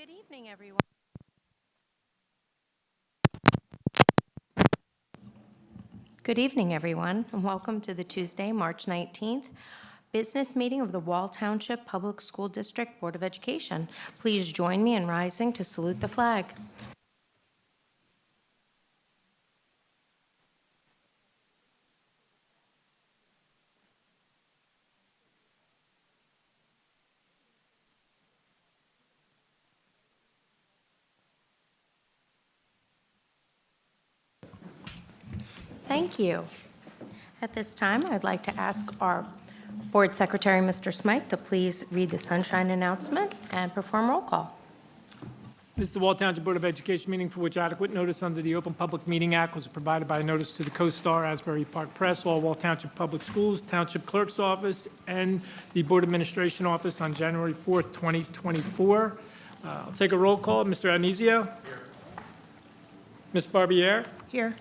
Good evening, everyone. Good evening, everyone, and welcome to the Tuesday, March 19th business meeting of the Wall Township Public School District Board of Education. Please join me in rising to salute the flag. Thank you. At this time, I'd like to ask our Board Secretary, Mr. Smythe, to please read the sunshine announcement and perform roll call. This is the Wall Township Board of Education meeting for which adequate notice under the Open Public Meeting Act was provided by notice to the Co-Star, Asbury Park Press, all Wall Township Public Schools, Township Clerk's Office, and the Board Administration Office on January 4th, 2024. I'll take a roll call. Mr. Anizio? Here. Ms. Barbier? Here.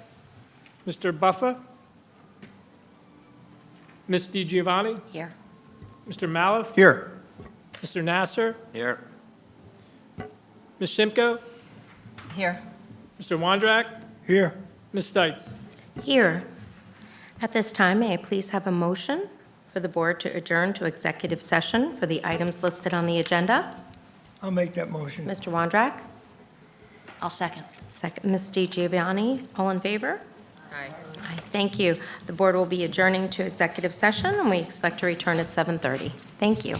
Mr. Buffa? Ms. DiGiovanni? Here. Mr. Maliff? Here. Mr. Nasser? Here. Ms. Shimko? Here. Mr. Wondrak? Here. Ms. Stites? Here. At this time, may I please have a motion for the board to adjourn to executive session for the items listed on the agenda? I'll make that motion. Mr. Wondrak? I'll second. Second, Ms. DiGiovanni. All in favor? Aye. Aye. Thank you. The board will be adjourning to executive session, and we expect to return at 7:30. Thank you.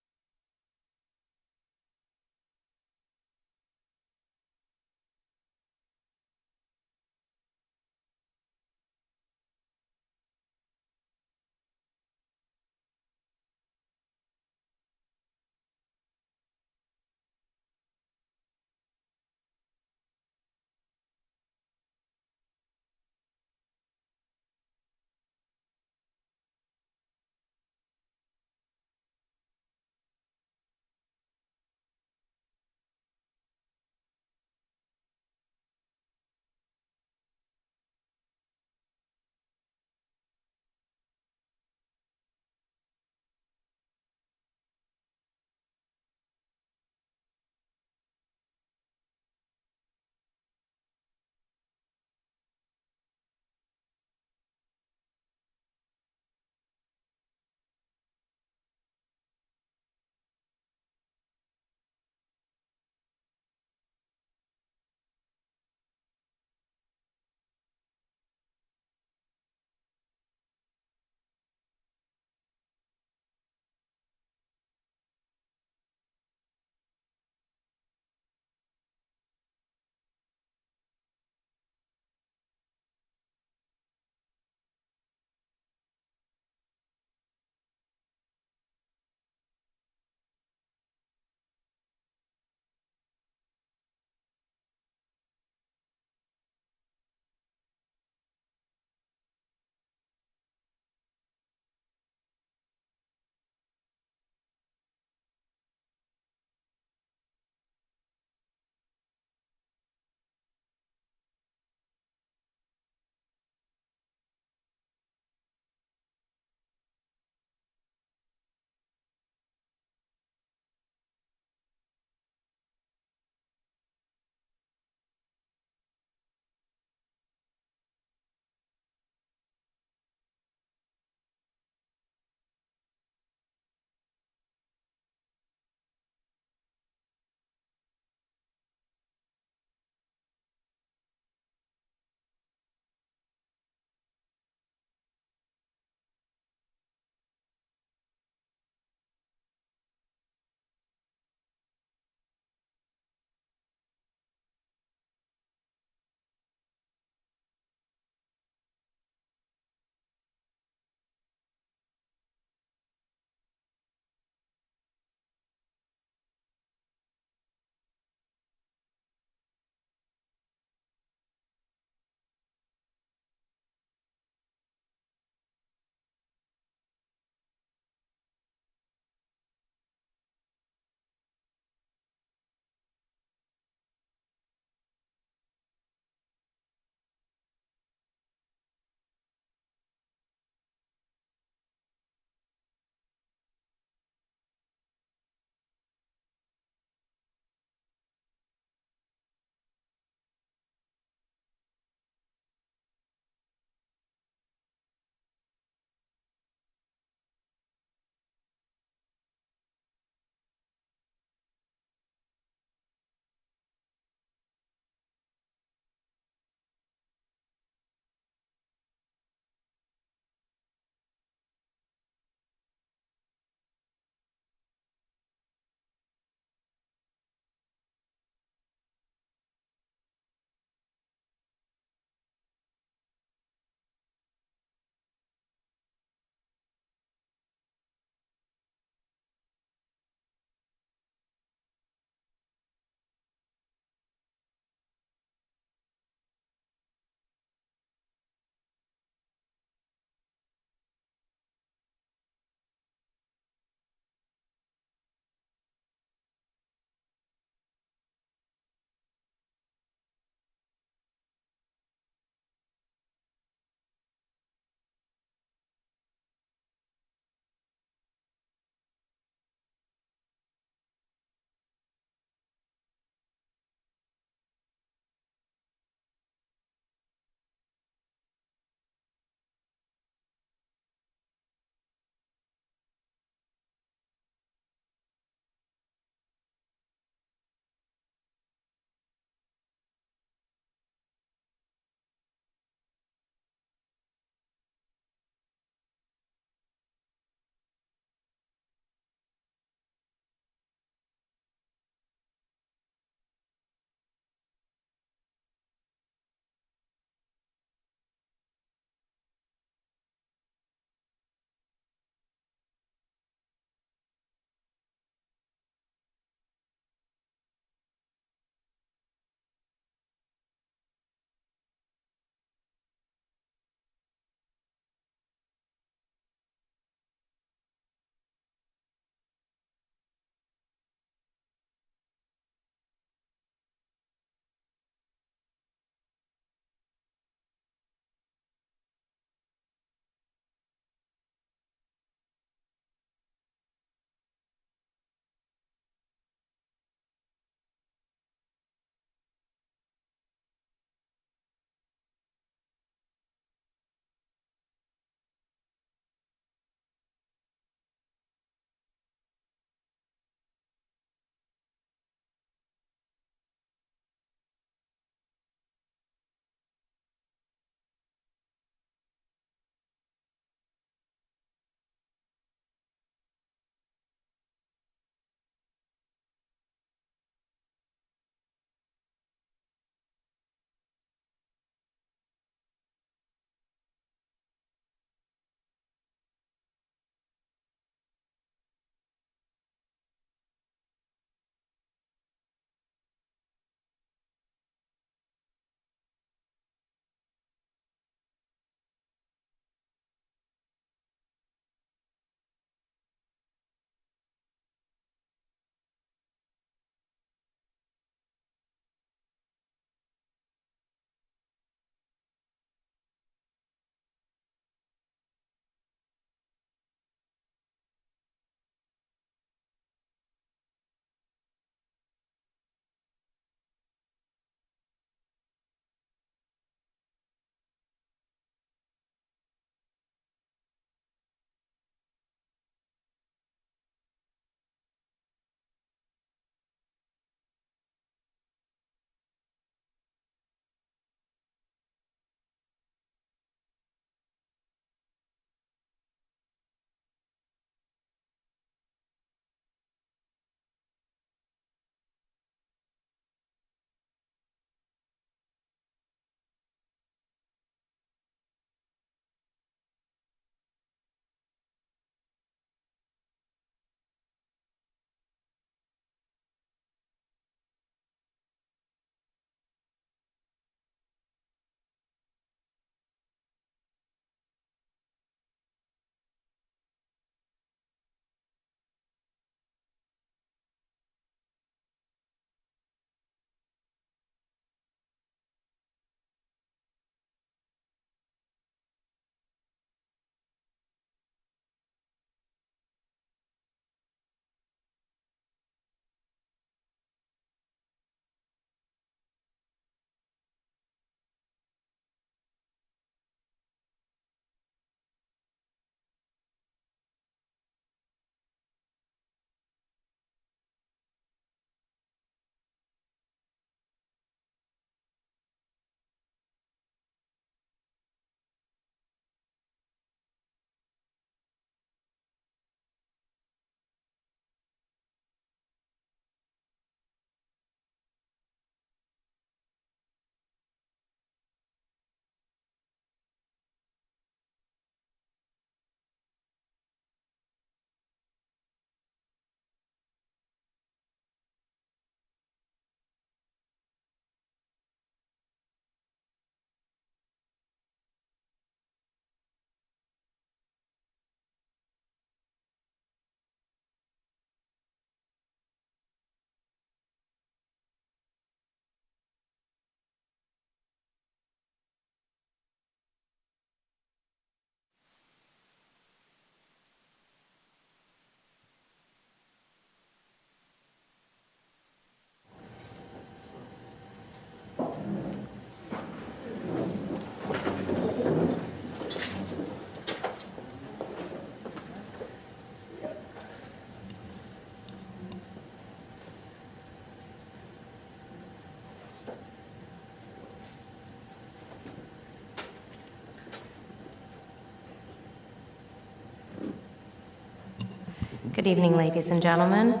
Good evening, ladies and gentlemen.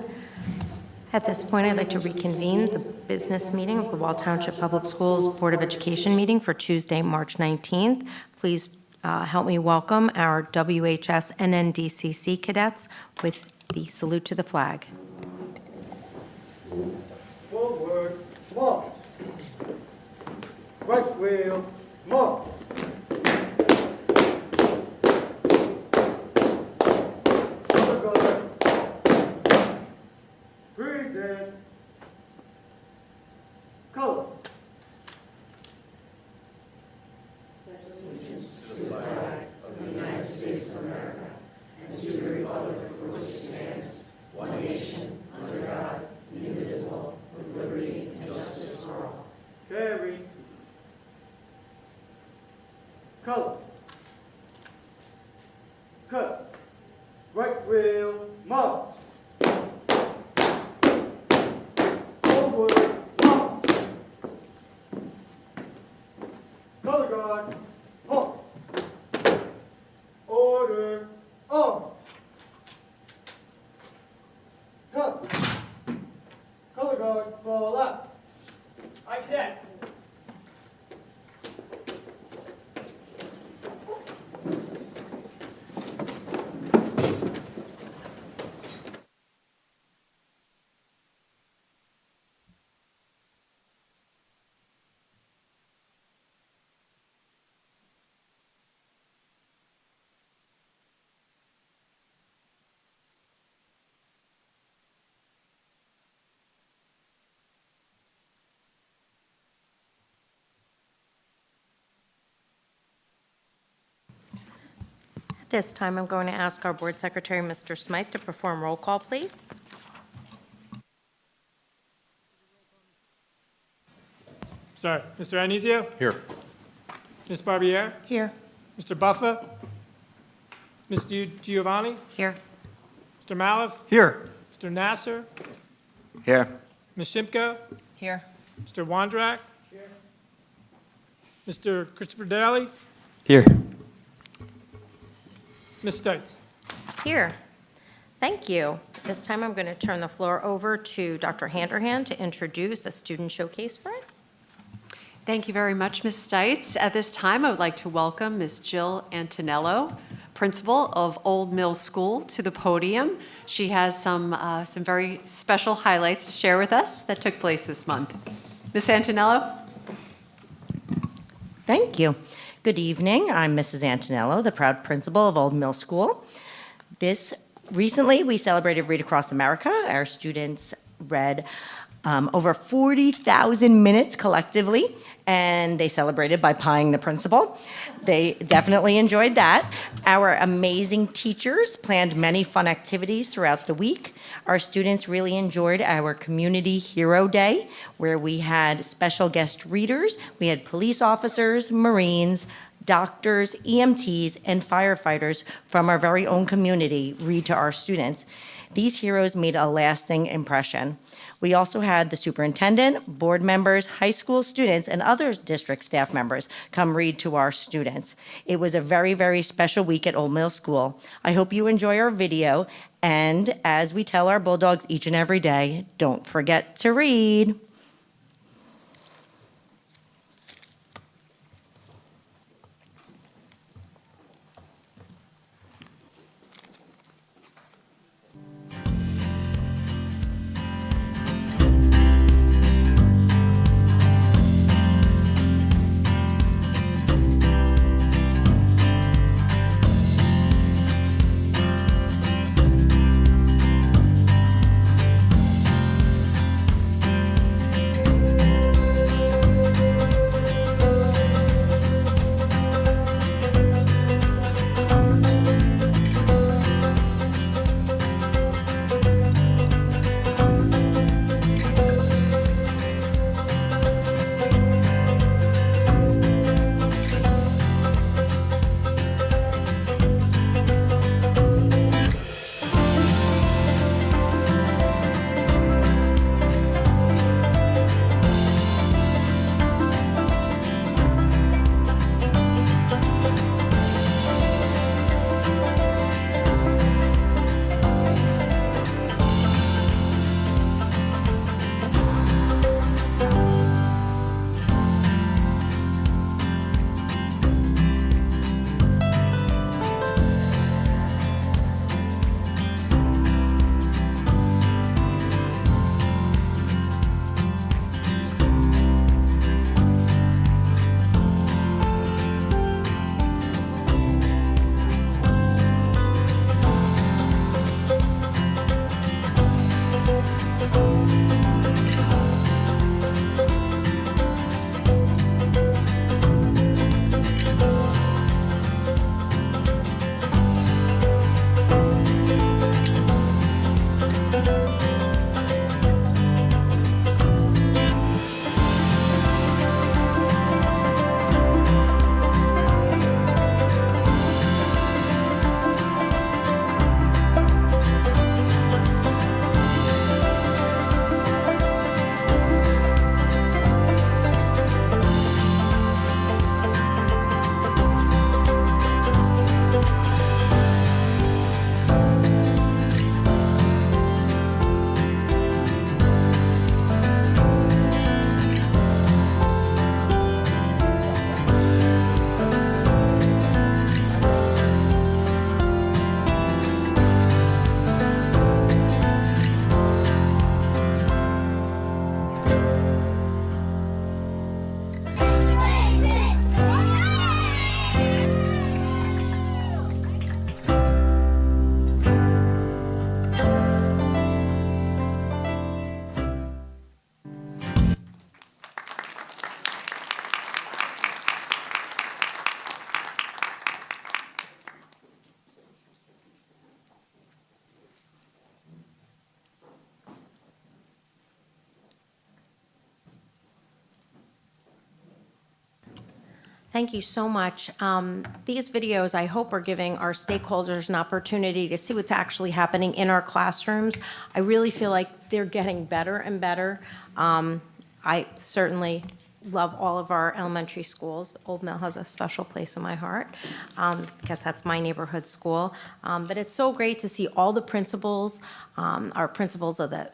At this point, I'd like to reconvene the business meeting of the Wall Township Public Schools Board of Education meeting for Tuesday, March 19th. Please help me welcome our WHS and NDCC cadets with the salute to the flag. Forward, march. Right wheel, march. Color guard. Present. Color. Carry. Color. Cut. Right wheel, march. Forward, march. Color guard, halt. Order, arms. Cut. Color guard, fall out. I cadet. At this time, I'm going to ask our Board Secretary, Mr. Smythe, to perform roll call, please. Sorry, Mr. Anizio? Here. Ms. Barbier? Here. Mr. Buffa? Ms. Giovanni? Here. Mr. Maliff? Here. Mr. Nasser? Here. Ms. Shimko? Here. Mr. Wondrak? Here. Mr. Christopher Daly? Here. Ms. Stites? Here. Thank you. This time, I'm going to turn the floor over to Dr. Handerhan to introduce a student showcase for us. Thank you very much, Ms. Stites. At this time, I would like to welcome Ms. Jill Antonello, principal of Old Mill School, to the podium. She has some very special highlights to share with us that took place this month. Ms. Antonello? Thank you. Good evening. I'm Mrs. Antonello, the proud principal of Old Mill School. Recently, we celebrated Read Across America. Our students read over 40,000 minutes collectively, and they celebrated by pieing the principal. They definitely enjoyed that. Our amazing teachers planned many fun activities throughout the week. Our students really enjoyed our Community Hero Day, where we had special guest readers. We had police officers, Marines, doctors, EMTs, and firefighters from our very own community read to our students. These heroes made a lasting impression. We also had the superintendent, board members, high school students, and other district staff members come read to our students. It was a very, very special week at Old Mill School. I hope you enjoy our video, and as we tell our Bulldogs each and every day, don't forget to read. Thank you so much. These videos, I hope, are giving our stakeholders an opportunity to see what's actually happening in our classrooms. I really feel like they're getting better and better. I certainly love all of our elementary schools. Old Mill has a special place in my heart because that's my neighborhood school. But it's so great to see all the principals, our principals of the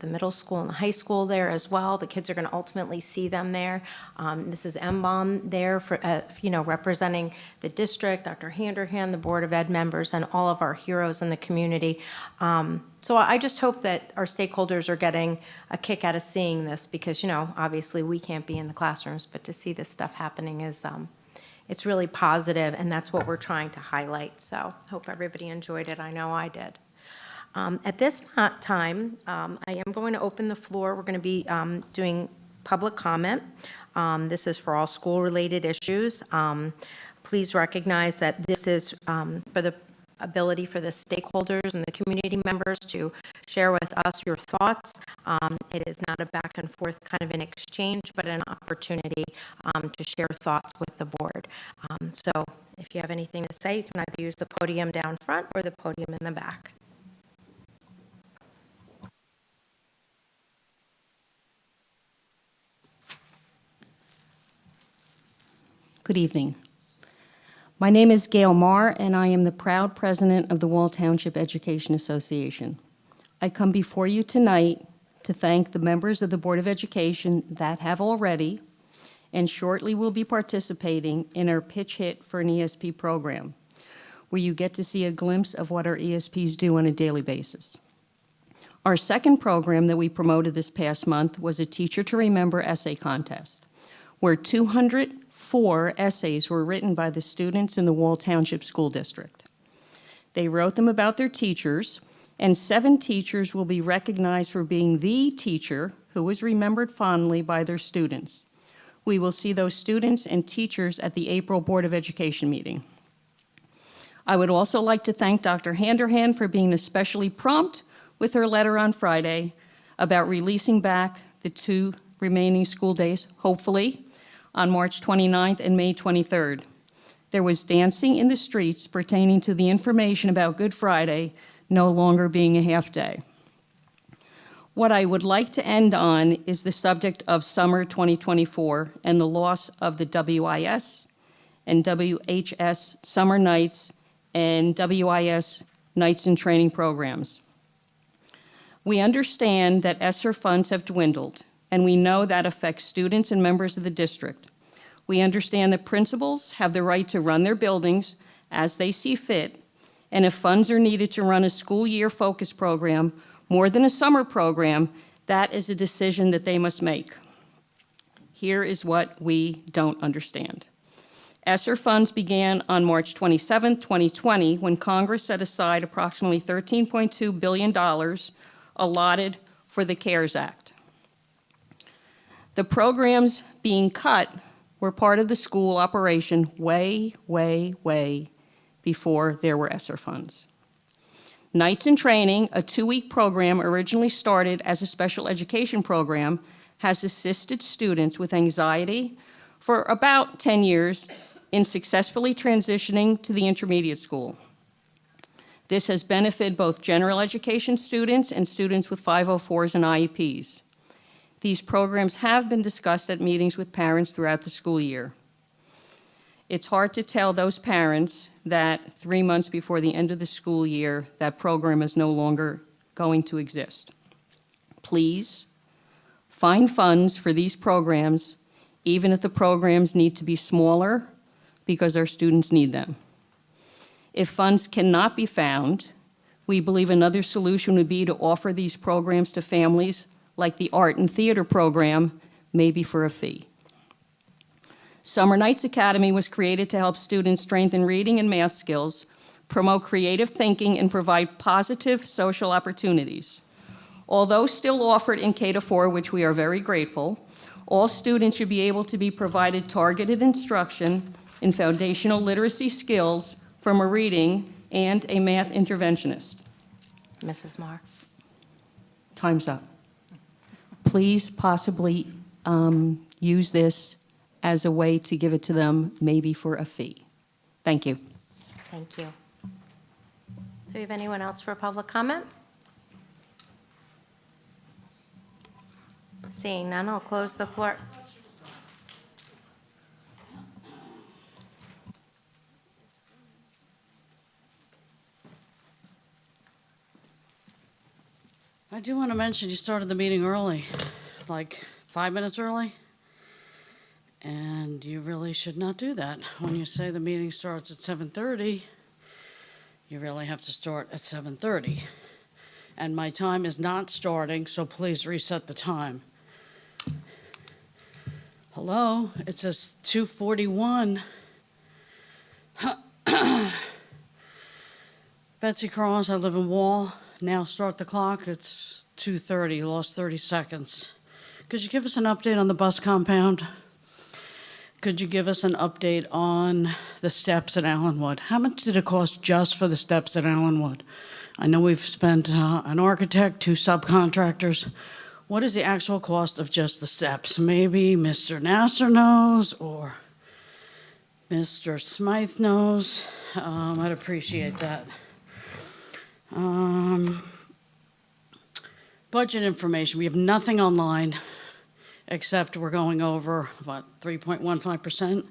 middle school and the high school there as well. The kids are going to ultimately see them there. Mrs. Embon there for representing the district, Dr. Handerhan, the Board of Ed members, and all of our heroes in the community. So I just hope that our stakeholders are getting a kick out of seeing this because, obviously we can't be in the classrooms, but to see this stuff happening is, it's really positive, and that's what we're trying to highlight. So hope everybody enjoyed it. I know I did. At this time, I am going to open the floor. We're going to be doing public comment. This is for all school-related issues. Please recognize that this is for the ability for the stakeholders and the community members to share with us your thoughts. It is not a back and forth kind of an exchange, but an opportunity to share thoughts with the board. So if you have anything to say, you can either use the podium down front or the podium in the back. Good evening. My name is Gail Marr, and I am the proud president of the Wall Township Education Association. I come before you tonight to thank the members of the Board of Education that have already and shortly will be participating in our Pitch Hit for an ESP program, where you get to see a glimpse of what our ESPs do on a daily basis. Our second program that we promoted this past month was a Teacher to Remember essay contest, where 204 essays were written by the students in the Wall Township School District. They wrote them about their teachers, and 7 teachers will be recognized for being the teacher who was remembered fondly by their students. We will see those students and teachers at the April Board of Education meeting. I would also like to thank Dr. Handerhan for being especially prompt with her letter on Friday about releasing back the 2 remaining school days, hopefully, on March 29th and May 23rd. There was dancing in the streets pertaining to the information about Good Friday no longer being a half day. What I would like to end on is the subject of summer 2024 and the loss of the WIS and WHS summer nights and WIS nights and training programs. We understand that ESSER funds have dwindled, and we know that affects students and members of the district. We understand that principals have the right to run their buildings as they see fit, and if funds are needed to run a school year focus program more than a summer program, that is a decision that they must make. Here is what we don't understand. ESSER funds began on March 27, 2020, when Congress set aside approximately $13.2 billion allotted for the CARES Act. The programs being cut were part of the school operation way before there were ESSER funds. Nights in Training, a 2-week program originally started as a special education program, has assisted students with anxiety for about 10 years in successfully transitioning to the intermediate school. This has benefited both general education students and students with 504s and IEPs. These programs have been discussed at meetings with parents throughout the school year. It's hard to tell those parents that 3 months before the end of the school year, that program is no longer going to exist. Please find funds for these programs, even if the programs need to be smaller, because our students need them. If funds cannot be found, we believe another solution would be to offer these programs to families like the art and theater program, maybe for a fee. Summer Nights Academy was created to help students strengthen reading and math skills, promote creative thinking, and provide positive social opportunities. Although still offered in K-4, which we are very grateful, all students should be able to be provided targeted instruction in foundational literacy skills from a reading and a math interventionist. Mrs. Marr. Time's up. Please possibly use this as a way to give it to them, maybe for a fee. Thank you. Thank you. Do we have anyone else for public comment? Seeing none, I'll close the floor. I do want to mention you started the meeting early, like 5 minutes early. And you really should not do that. When you say the meeting starts at 7:30, you really have to start at 7:30. And my time is not starting, so please reset the time. Hello, it says 2:41. Betsy Cross, I live in Wall. Now start the clock. It's 2:30, lost 30 seconds. Could you give us an update on the bus compound? Could you give us an update on the steps at Allenwood? How much did it cost just for the steps at Allenwood? I know we've spent an architect, 2 subcontractors. What is the actual cost of just the steps? Maybe Mr. Nasser knows or Mr. Smythe knows. I'd appreciate that. Budget information. We have nothing online except we're going over, 3.15%,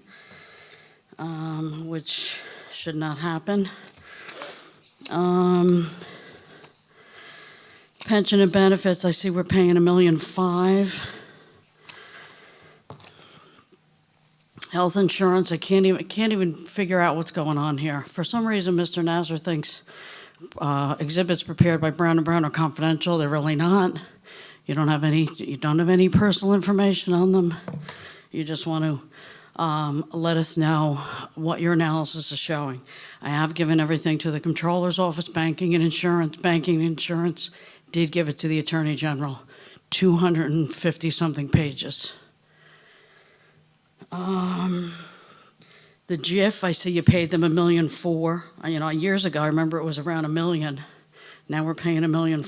which should not happen. Pension and benefits, I see we're paying $1.5 million. Health insurance, I can't even figure out what's going on here. For some reason, Mr. Nasser thinks exhibits prepared by Brown & Brown are confidential. They're really not. You don't have any personal information on them. You just want to let us know what your analysis is showing. I have given everything to the Comptroller's Office, banking and insurance. Banking and insurance did give it to the Attorney General, 250-something pages. The GIF, I see you paid them $1.4 million. Years ago, I remember it was around $1 million. Now we're paying $1.4 million.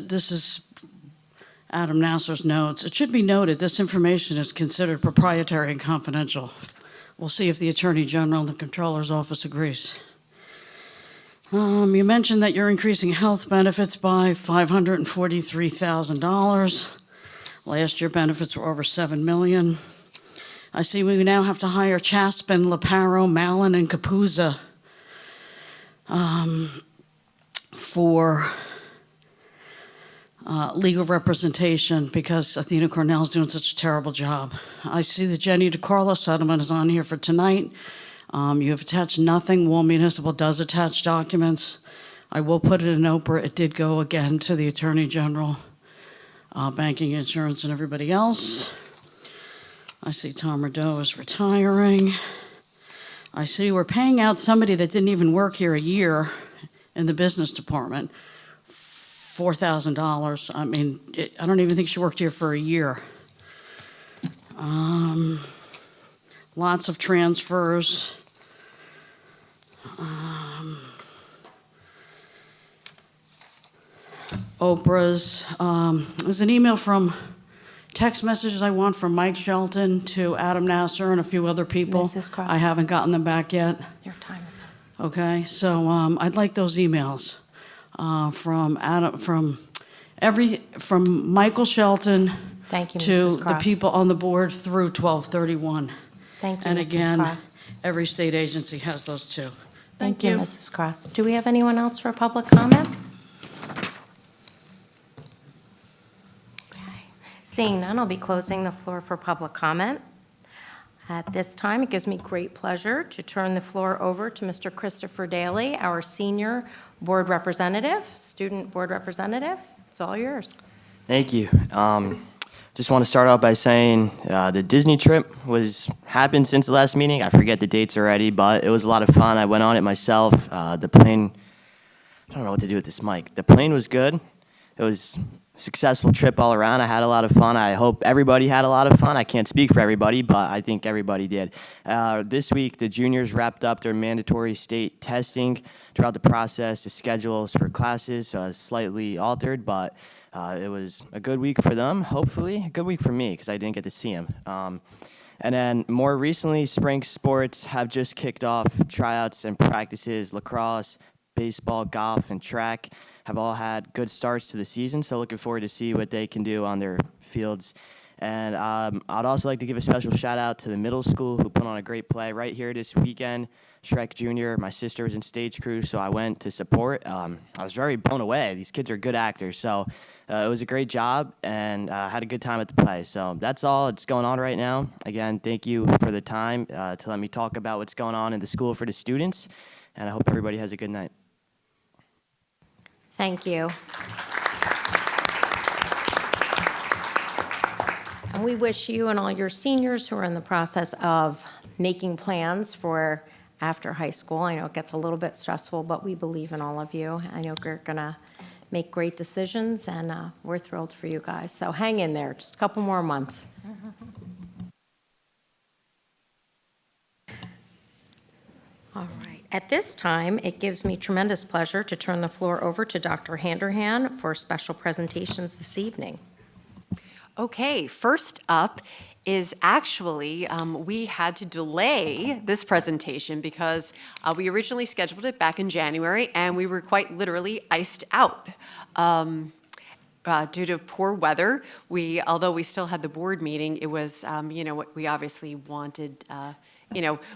This is Adam Nasser's notes. It should be noted, this information is considered proprietary and confidential. We'll see if the Attorney General and the Comptroller's Office agrees. You mentioned that you're increasing health benefits by $543,000. Last year, benefits were over $7 million. I see we now have to hire Chaspin, Laparo, Mallon, and Capuzza for legal representation because Athena Cornell's doing such a terrible job. I see the Jenny DiCarlo settlement is on here for tonight. You have attached nothing. Wall Municipal does attach documents. I will put it in Oprah. It did go again to the Attorney General, banking, insurance, and everybody else. I see Tom Rideau is retiring. I see we're paying out somebody that didn't even work here a year in the business department, $4,000. I don't even think she worked here for a year. Lots of transfers. Oprah's. There's an email from text messages I want from Mike Shelton to Adam Nasser and a few other people. Mrs. Cross. I haven't gotten them back yet. Your time is up. Okay, so I'd like those emails from Michael Shelton Thank you, to Mrs. the Cross. people on the board through 12/31. Thank you, And Mrs. again, Cross. every state agency has those too. Thank you, Mrs. Cross. Do we have anyone else for public comment? Okay. Seeing none, I'll be closing the floor for public comment. At this time, it gives me great pleasure to turn the floor over to Mr. Christopher Daly, our senior board representative, student board representative. It's all yours. Thank you. Just want to start out by saying the Disney trip happened since the last meeting. I forget the dates already, but it was a lot of fun. I went on it myself. The plane, I don't know what to do with this mic. The plane was good. It was successful trip all around. I had a lot of fun. I hope everybody had a lot of fun. I can't speak for everybody, but I think everybody did. This week, the juniors wrapped up their mandatory state testing. Throughout the process, the schedules for classes slightly altered, but it was a good week for them, hopefully. A good week for me, because I didn't get to see them. And then more recently, spring sports have just kicked off. Tryouts and practices, lacrosse, baseball, golf, and track have all had good starts to the season, so looking forward to see what they can do on their fields. And I'd also like to give a special shout out to the middle school who put on a great play right here this weekend. Shrek Jr., my sister was in stage crew, so I went to support. I was very blown away. These kids are good actors, so it was a great job, and had a good time at the play. So that's all that's going on right now. Again, thank you for the time to let me talk about what's going on in the school for the students, and I hope everybody has a good night. Thank you. And we wish you and all your seniors who are in the process of making plans for after high school. I know it gets a little bit stressful, but we believe in all of you. I know you're going to make great decisions, and we're thrilled for you guys. So hang in there, just a couple more months. All right. At this time, it gives me tremendous pleasure to turn the floor over to Dr. Handerhan for special presentations this evening. Okay, first up is actually, we had to delay this presentation because we originally scheduled it back in January, and we were quite literally iced out. Due to poor weather, although we still had the board meeting, it was, what we obviously wanted,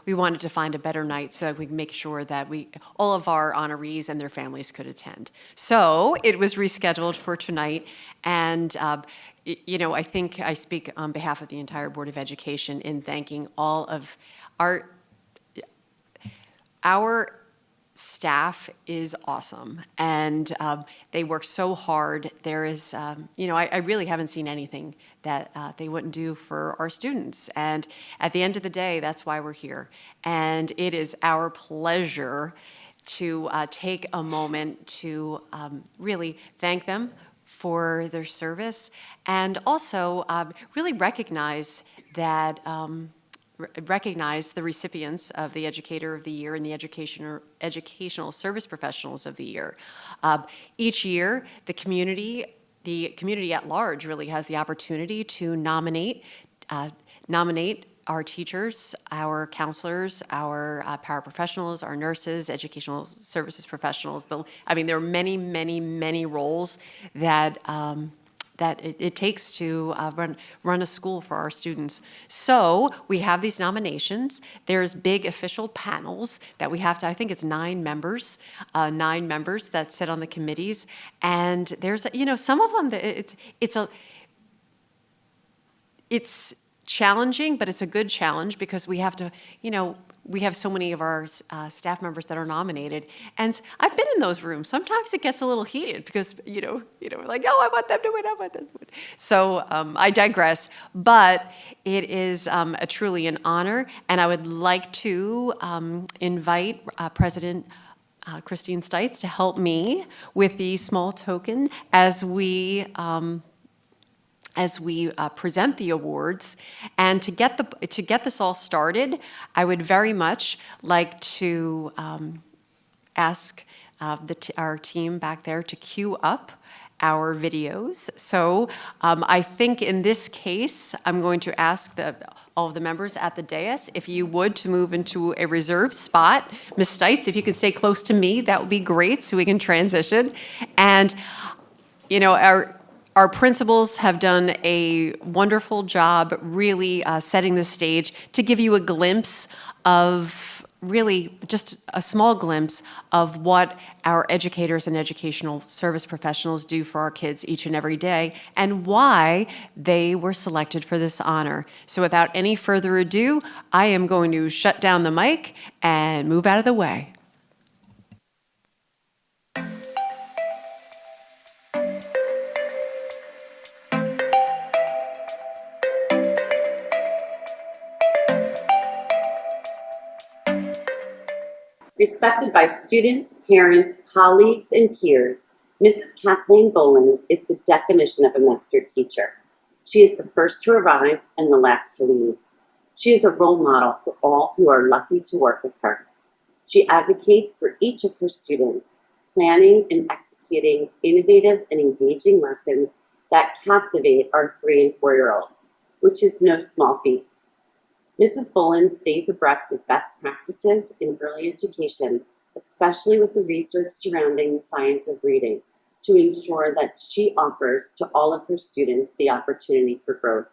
we wanted to find a better night so that we could make sure that all of our honorees and their families could attend. So it was rescheduled for tonight, and I think I speak on behalf of the entire Board of Education in thanking all of our staff is awesome, and they work so hard. There is, I really haven't seen anything that they wouldn't do for our students. And at the end of the day, that's why we're here. And it is our pleasure to take a moment to really thank them for their service, and also really recognize that recognize the recipients of the Educator of the Year and the Educational Service Professionals of the Year. Each year, the community at large really has the opportunity to nominate our teachers, our counselors, our paraprofessionals, our nurses, educational services professionals. There are many, many, many roles that it takes to run a school for our students. So we have these nominations. There's big official panels that we have to, I think it's 9 members that sit on the committees. And there's, some of them, it's challenging, but it's a good challenge because we have to, we have so many of our staff members that are nominated, and I've been in those rooms. Sometimes it gets a little heated because like, oh, I want them to win, I want them to win. So I digress, but it is truly an honor, and I would like to invite President Christine Stites to help me with the small token as we present the awards. And to get this all started, I would very much like to ask our team back there to queue up our videos. So I think in this case, I'm going to ask all of the members at the dais, if you would, to move into a reserved spot. Ms. Stites, if you could stay close to me, that would be great so we can transition. And, our principals have done a wonderful job really setting the stage to give you a glimpse of, really just a small glimpse of what our educators and educational service professionals do for our kids each and every day and why they were selected for this honor. So without any further ado, I am going to shut down the mic and move out of the way. Respected by students, parents, colleagues, and peers, Mrs. Kathleen Boland is the definition of a master teacher. She is the first to arrive and the last to leave. She is a role model for all who are lucky to work with her. She advocates for each of her students, planning and executing innovative and engaging lessons that captivate our 3- and 4-year-olds, which is no small feat. Mrs. Boland stays abreast of best practices in early education, especially with the research surrounding the science of reading, to ensure that she offers to all of her students the opportunity for growth.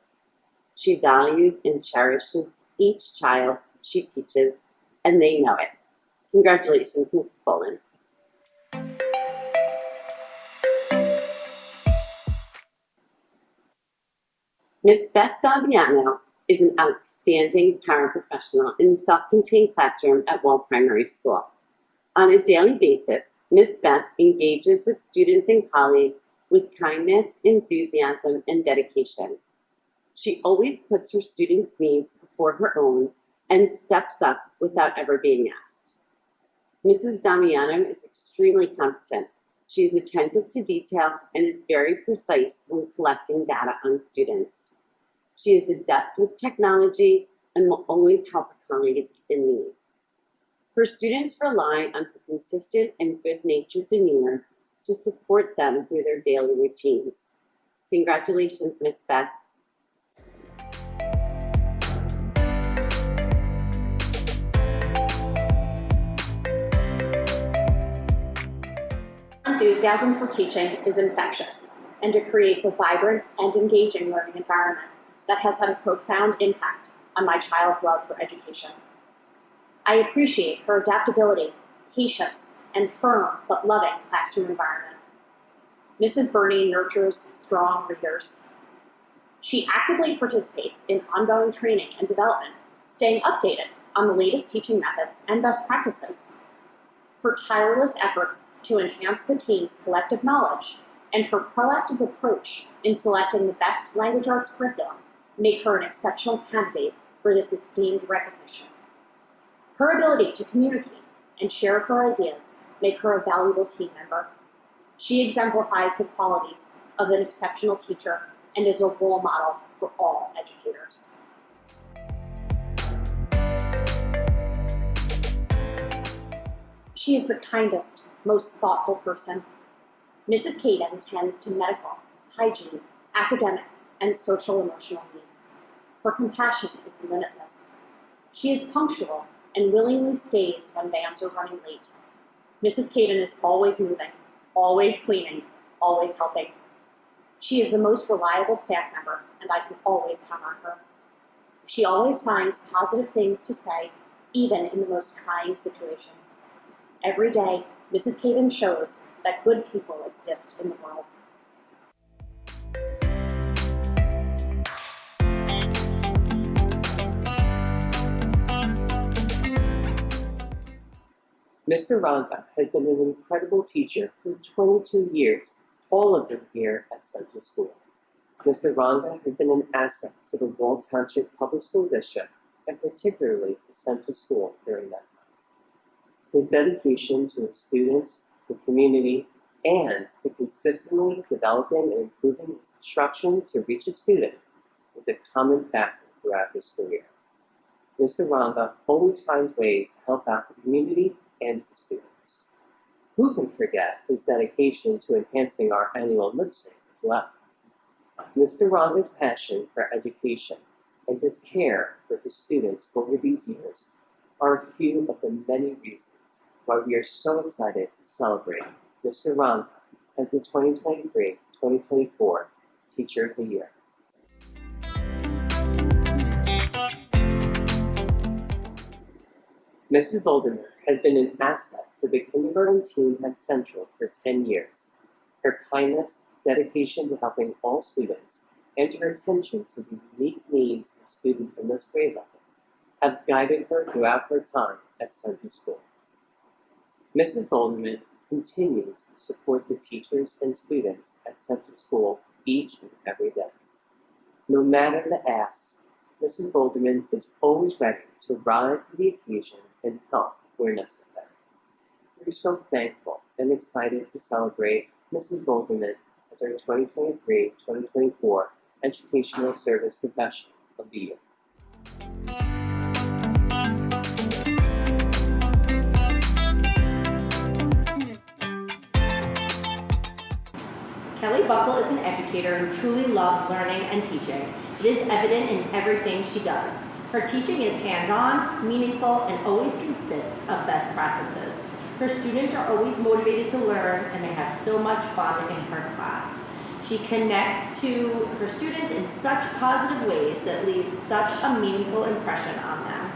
She values and cherishes each child she teaches, and they know it. Congratulations, Mrs. Boland. Ms. Beth Daviano is an outstanding paraprofessional in the self-contained classroom at Wall Primary School. On a daily basis, Ms. Beth engages with students and colleagues with kindness, enthusiasm, and dedication. She always puts her students' needs before her own and steps up without ever being asked. Mrs. Damiano is extremely competent. She is attentive to detail and is very precise when collecting data on students. She is adept with technology and will always help a colleague in need. Her students rely on her consistent and good-natured demeanor to support them through their daily routines. Congratulations, Ms. Beth. Enthusiasm for teaching is infectious, and it creates a vibrant and engaging learning environment that has had a profound impact on my child's love for education. I appreciate her adaptability, patience, and firm but loving classroom environment. Mrs. Burney nurtures strong readers. She actively participates in ongoing training and development, staying updated on the latest teaching methods and best practices. Her tireless efforts to enhance the team's collective knowledge and her proactive approach in selecting the best language arts curriculum make her an exceptional candidate for this esteemed recognition. Her ability to communicate and share her ideas make her a valuable team member. She exemplifies the qualities of an exceptional teacher and is a role model for all educators. She is the kindest, most thoughtful person. Mrs. Caden tends to medical, hygiene, academic, and social emotional needs. Her compassion is limitless. She is punctual and willingly stays when vans are running late. Mrs. Caden is always moving, always cleaning, always helping. She is the most reliable staff member, and I can always count on her. She always finds positive things to say, even in the most trying situations. Every day, Mrs. Caden shows that good people exist in the world. Mr. Ranga has been an incredible teacher for 22 years, all of them here at Central School. Mr. Ranga has been an asset to the Wall Township Public School District, and particularly to Central School during that time. His dedication to his students, the community, and to consistently developing and improving his instruction to reach his students is a common factor throughout his career. Mr. Ranga always finds ways to help out the community and his students. Who can forget his dedication to enhancing our annual lip sync as well? Mr. Ranga's passion for education and his care for his students over these years are a few of the many reasons why we are so excited to celebrate Mr. Ranga as the 2023-2024 Teacher of the Year. Mrs. Voldemar has been an asset to the kindergarten team at Central for 10 years. Her kindness, dedication to helping all students, and her attention to the unique needs of students in this grade level have guided her throughout her time at Central School. Mrs. Voldemar continues to support the teachers and students at Central School each and every day. No matter the ask, Mrs. Voldemar is always ready to rise to the occasion and help where necessary. We're so thankful and excited to celebrate Mrs. Goldenman as our 2023-2024 Educational Service Professional of the Year. Kelly Buckle is an educator who truly loves learning and teaching. It is evident in everything she does. Her teaching is hands-on, meaningful, and always consists of best practices. Her students are always motivated to learn, and they have so much fun in her class. She connects to her students in such positive ways that leaves such a meaningful impression on them.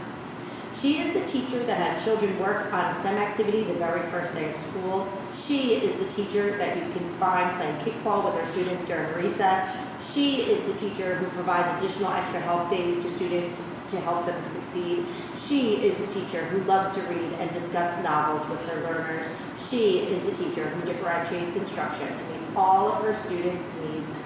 She is the teacher that has children work on a STEM activity the very first day of school. She is the teacher that you can find playing kickball with her students during recess. She is the teacher who provides additional extra help days to students to help them succeed. She is the teacher who loves to read and discuss novels with her learners. She is the teacher who differentiates instruction to meet all of her students' needs.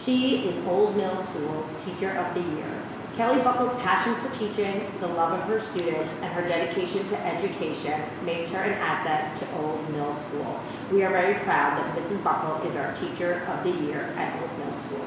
She is Old Mill School Teacher of the Year. Kelly Buckle's passion for teaching, the love of her students, and her dedication to education makes her an asset to Old Mill School. We are very proud that Mrs. Buckle is our Teacher of the Year at Old Mill School.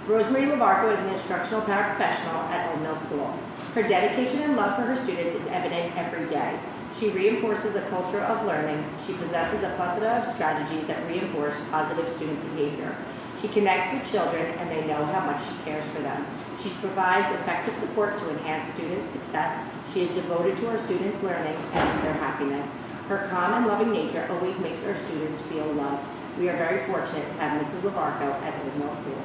Rosemary Lavarco is an instructional paraprofessional at Old Mill School. Her dedication and love for her students is evident every day. She reinforces a culture of learning. She possesses a plethora of strategies that reinforce positive student behavior. She connects with children, and they know how much she cares for them. She provides effective support to enhance student success. She is devoted to her students' learning and their happiness. Her calm and loving nature always makes our students feel loved. We are very fortunate to have Mrs. Lavarco at Old Mill School.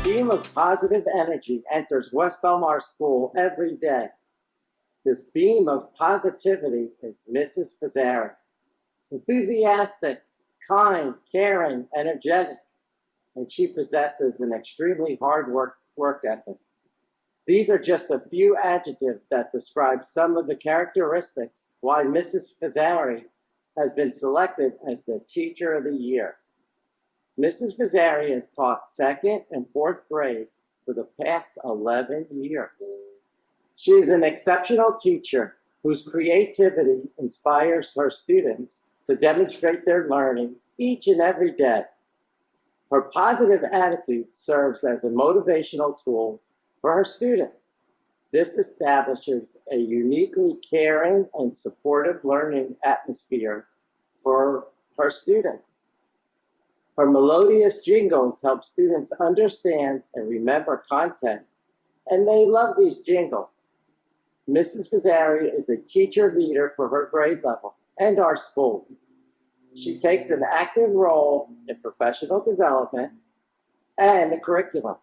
Beam of positive energy enters West Belmar School every day. This beam of positivity is Mrs. Pizzari. Enthusiastic, kind, caring, energetic, and she possesses an extremely hard work ethic. These are just a few adjectives that describe some of the characteristics why Mrs. Pizzari has been selected as the Teacher of the Year. Mrs. Pizzari has taught 2nd and 4th grade for the past 11 years. She is an exceptional teacher whose creativity inspires her students to demonstrate their learning each and every day. Her positive attitude serves as a motivational tool for her students. This establishes a uniquely caring and supportive learning atmosphere for her students. Her melodious jingles help students understand and remember content, and they love these jingles. Mrs. Pizzari is a teacher leader for her grade level and our school. She takes an active role in professional development and the curriculum.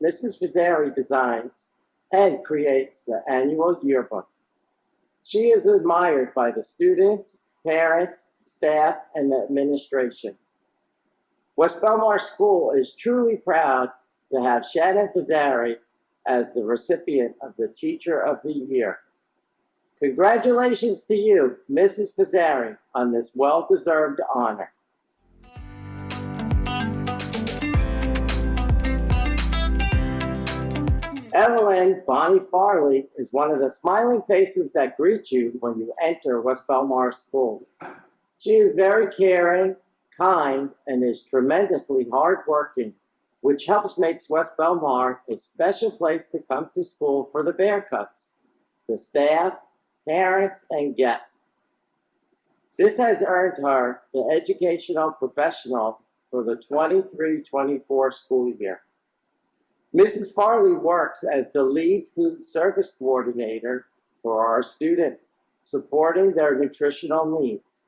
Mrs. Pizzari designs and creates the annual yearbook. She is admired by the students, parents, staff, and the administration. West Belmar School is truly proud to have Shannon Pizzari as the recipient of the Teacher of the Year. Congratulations to you, Mrs. Pizzari, on this well-deserved honor. Evelyn Bonnie Farley is one of the smiling faces that greet you when you enter West Belmar School. She is very caring, kind, and is tremendously hardworking, which helps make West Belmar a special place to come to school for the Bear Cubs, the staff, parents, and guests. This has earned her the Educational Professional for the 23-24 school year. Mrs. Farley works as the lead food service coordinator for our students, supporting their nutritional needs.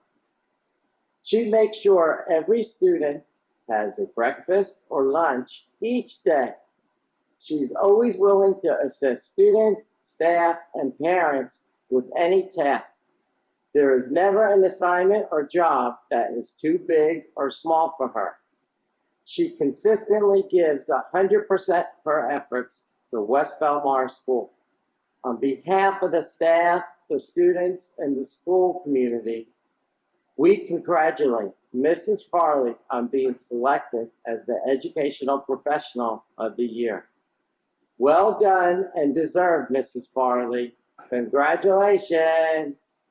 She makes sure every student has a breakfast or lunch each day. She's always willing to assist students, staff, and parents with any task. There is never an assignment or job that is too big or small for her. She consistently gives 100% of her efforts to West Belmar School. On behalf of the staff, the students, and the school community, We congratulate Mrs. Farley on being selected as the Educational Professional of the Year. Well done and deserved, Mrs. Farley. Congratulations.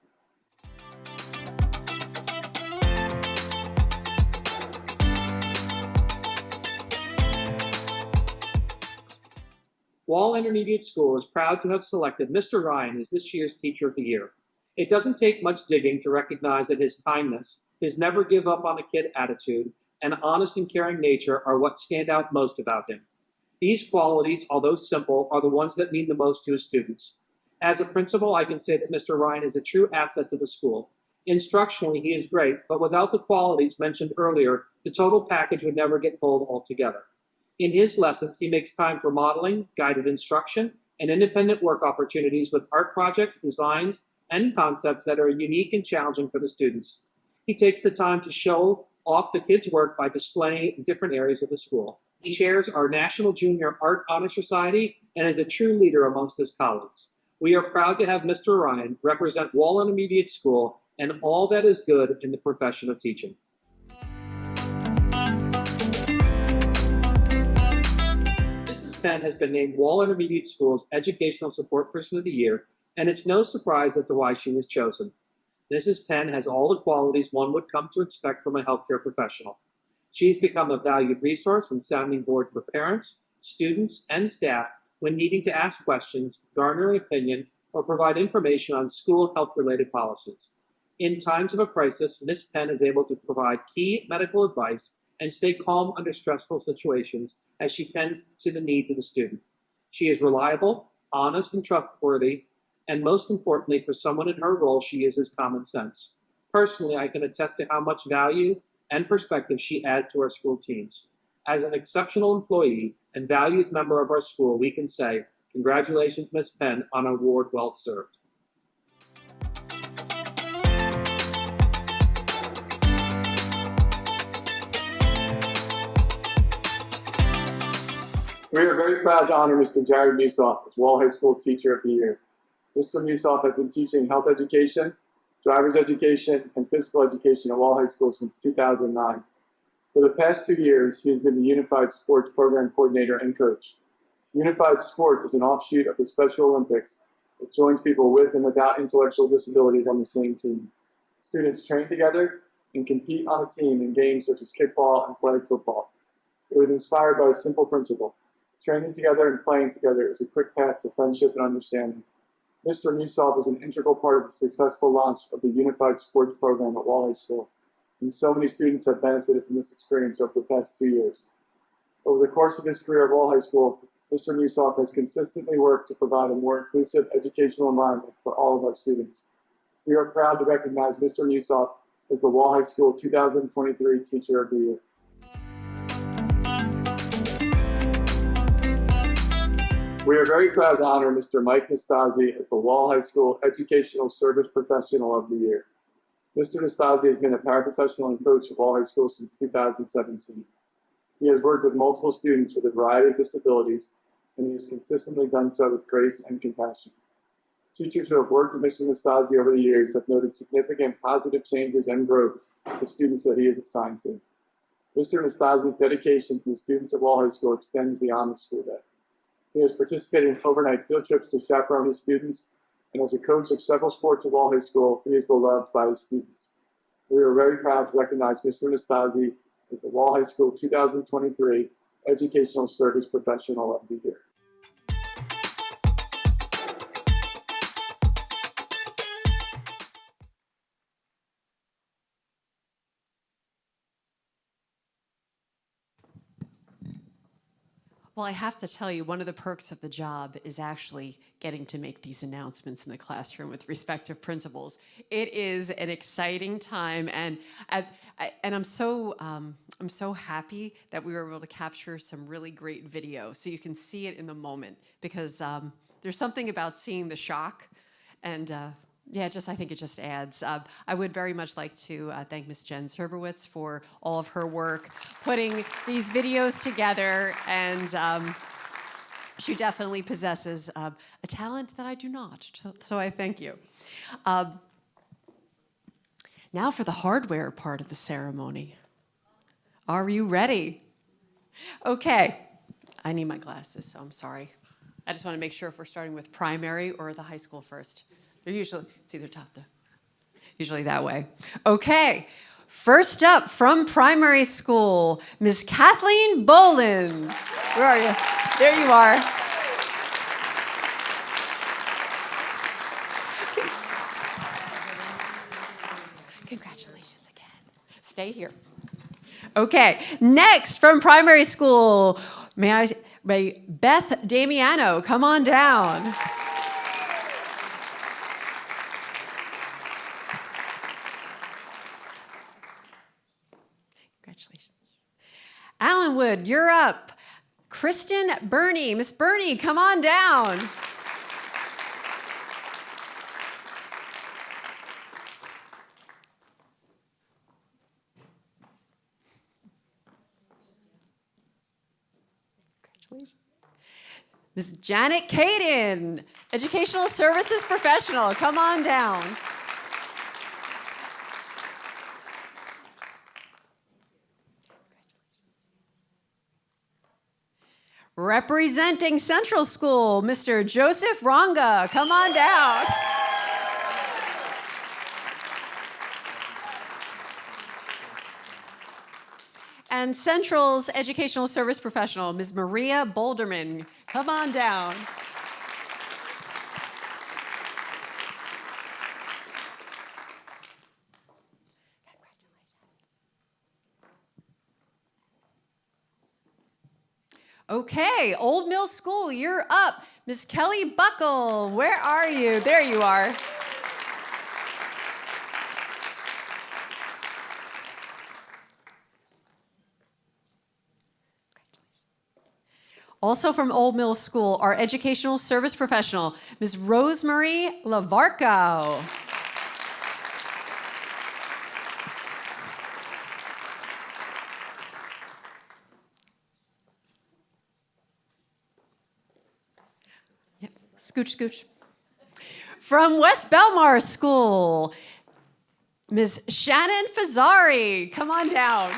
Wall Intermediate School is proud to have selected Mr. Ryan as this year's Teacher of the Year. It doesn't take much digging to recognize that his kindness, his never give up on a kid attitude, and honest and caring nature are what stand out most about him. These qualities, although simple, are the ones that mean the most to his students. As a principal, I can say that Mr. Ryan is a true asset to the school. Instructionally, he is great, but without the qualities mentioned earlier, the total package would never get pulled altogether. In his lessons, he makes time for modeling, guided instruction, and independent work opportunities with art projects, designs, and concepts that are unique and challenging for the students. He takes the time to show off the kids' work by displaying it in different areas of the school. He chairs our National Junior Art Honor Society and is a true leader amongst his colleagues. We are proud to have Mr. Ryan represent Wall Intermediate School and all that is good in the profession of teaching. Mrs. Penn has been named Wall Intermediate School's Educational Support Person of the Year, and it's no surprise as to why she was chosen. Mrs. Penn has all the qualities one would come to expect from a healthcare professional. She's become a valued resource and sounding board for parents, students, and staff when needing to ask questions, garner an opinion, or provide information on school health-related policies. In times of a crisis, Ms. Penn is able to provide key medical advice and stay calm under stressful situations as she tends to the needs of the student. She is reliable, honest, and trustworthy, and most importantly, for someone in her role, she uses common sense. Personally, I can attest to how much value and perspective she adds to our school teams. As an exceptional employee and valued member of our school, we can say, congratulations, Ms. Penn, on an award well deserved. We are very proud to honor Mr. Jared Musoff as Wall High School Teacher of the Year. Mr. Musoff has been teaching health education, driver's education, and physical education at Wall High School since 2009. For the past 2 years, he has been the Unified Sports Program Coordinator and Coach. Unified Sports is an offshoot of the Special Olympics that joins people with and without intellectual disabilities on the same team. Students train together and compete on a team in games such as kickball and flag football. It was inspired by a simple principle. Training together and playing together is a quick path to friendship and understanding. Mr. Musoff was an integral part of the successful launch of the Unified Sports Program at Wall High School, and so many students have benefited from this experience over the past 2 years. Over the course of his career at Wall High School, Mr. Musoff has consistently worked to provide a more inclusive educational environment for all of our students. We are proud to recognize Mr. Musoff as the Wall High School 2023 Teacher of the Year. We are very proud to honor Mr. Mike Nastasi as the Wall High School Educational Service Professional of the Year. Mr. Nastasi has been a paraprofessional and coach at Wall High School since 2017. He has worked with multiple students with a variety of disabilities, and he has consistently done so with grace and compassion. Teachers who have worked with Mr. Nastasi over the years have noted significant positive changes and growth with the students that he is assigned to. Mr. Nastasi's dedication to the students at Wall High School extends beyond the school day. He has participated in overnight field trips to chaperone his students, and as a coach of several sports at Wall High School, he is beloved by his students. We are very proud to recognize Mr. Nastasi as the Wall High School 2023 Educational Service Professional of the Year. Well, I have to tell you, one of the perks of the job is actually getting to make these announcements in the classroom with respective principals. It is an exciting time, and I'm so happy that we were able to capture some really great video, so you can see it in the moment, because there's something about seeing the shock, and yeah, I think it just adds. I would very much like to thank Ms. Jen Serbowitz for all of her work putting these videos together, and she definitely possesses a talent that I do not, so I thank you. Now for the hardware part of the ceremony. Are you ready? Okay. I need my glasses, so I'm sorry. I just want to make sure if we're starting with primary or the high school first. They're usually, it's either top, usually that way. Okay. First up from primary school, Ms. Kathleen Bolin. Where are you? There you are. Congratulations again. Stay here. Okay, next from primary school, may Beth Damiano come on down. Congratulations. Allenwood, you're up. Kristen Burney, Miss Burney, come on down. Ms. Janet Caden, Educational Services Professional, come on down. Representing Central School, Mr. Joseph Ranga, come on down. And Central's Educational Service Professional, Ms. Maria Boulderman, come on down. Okay, Old Mill School, you're up. Ms. Kelly Buckle, where are you? There you are. Also from Old Mill School, our Educational Service Professional, Ms. Rosemary Lavarco. Scooch, scooch. From West Belmar School, Ms. Shannon Fazzari, come on down.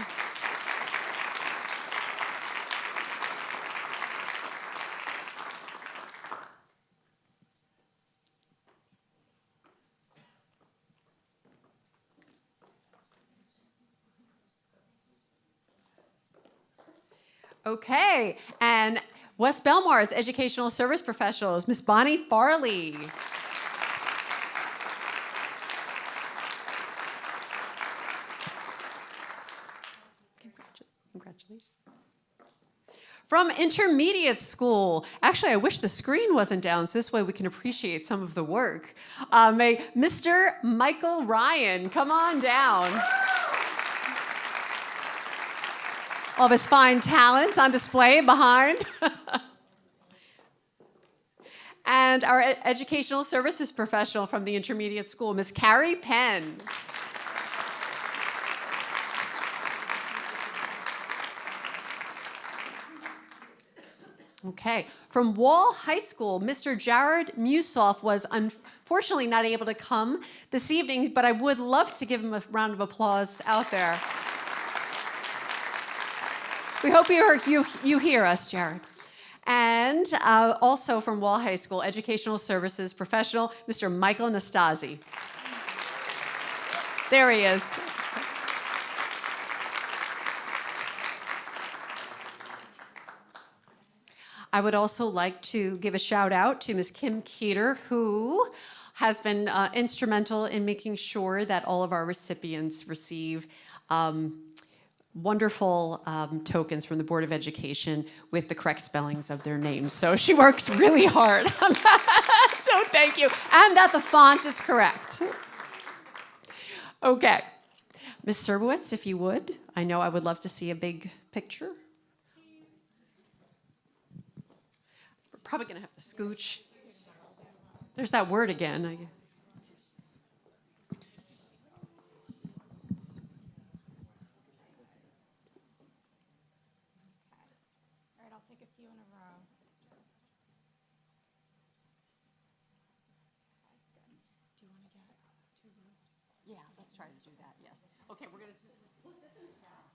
Okay, and West Belmar's Educational Service Professionals, Ms. Bonnie Farley. Congratulations. From Intermediate School, actually I wish the screen wasn't down so this way we can appreciate some of the work. May Mr. Michael Ryan come on down. All of his fine talents on display behind. And our Educational Services Professional from the Intermediate School, Ms. Carrie Penn. Okay, from Wall High School, Mr. Jared Musoff was unfortunately not able to come this evening, but I would love to give him a round of applause out there. We hope you hear us, Jared. And also from Wall High School, Educational Services Professional, Mr. Michael Nastasi. There he is. I would also like to give a shout out to Ms. Kim Keeter, who has been instrumental in making sure that all of our recipients receive wonderful tokens from the Board of Education with the correct spellings of their names. So she works really hard on that. So thank you. And that the font is correct. Okay. Ms. Serbowitz, if you would. I know I would love to see a big picture. We're probably going to have to scooch. There's that word again. All right, I'll take a few in a row. Okay, good. Do you want to get two groups? Yeah, let's try to do that, yes. Okay, we're going to split this in half.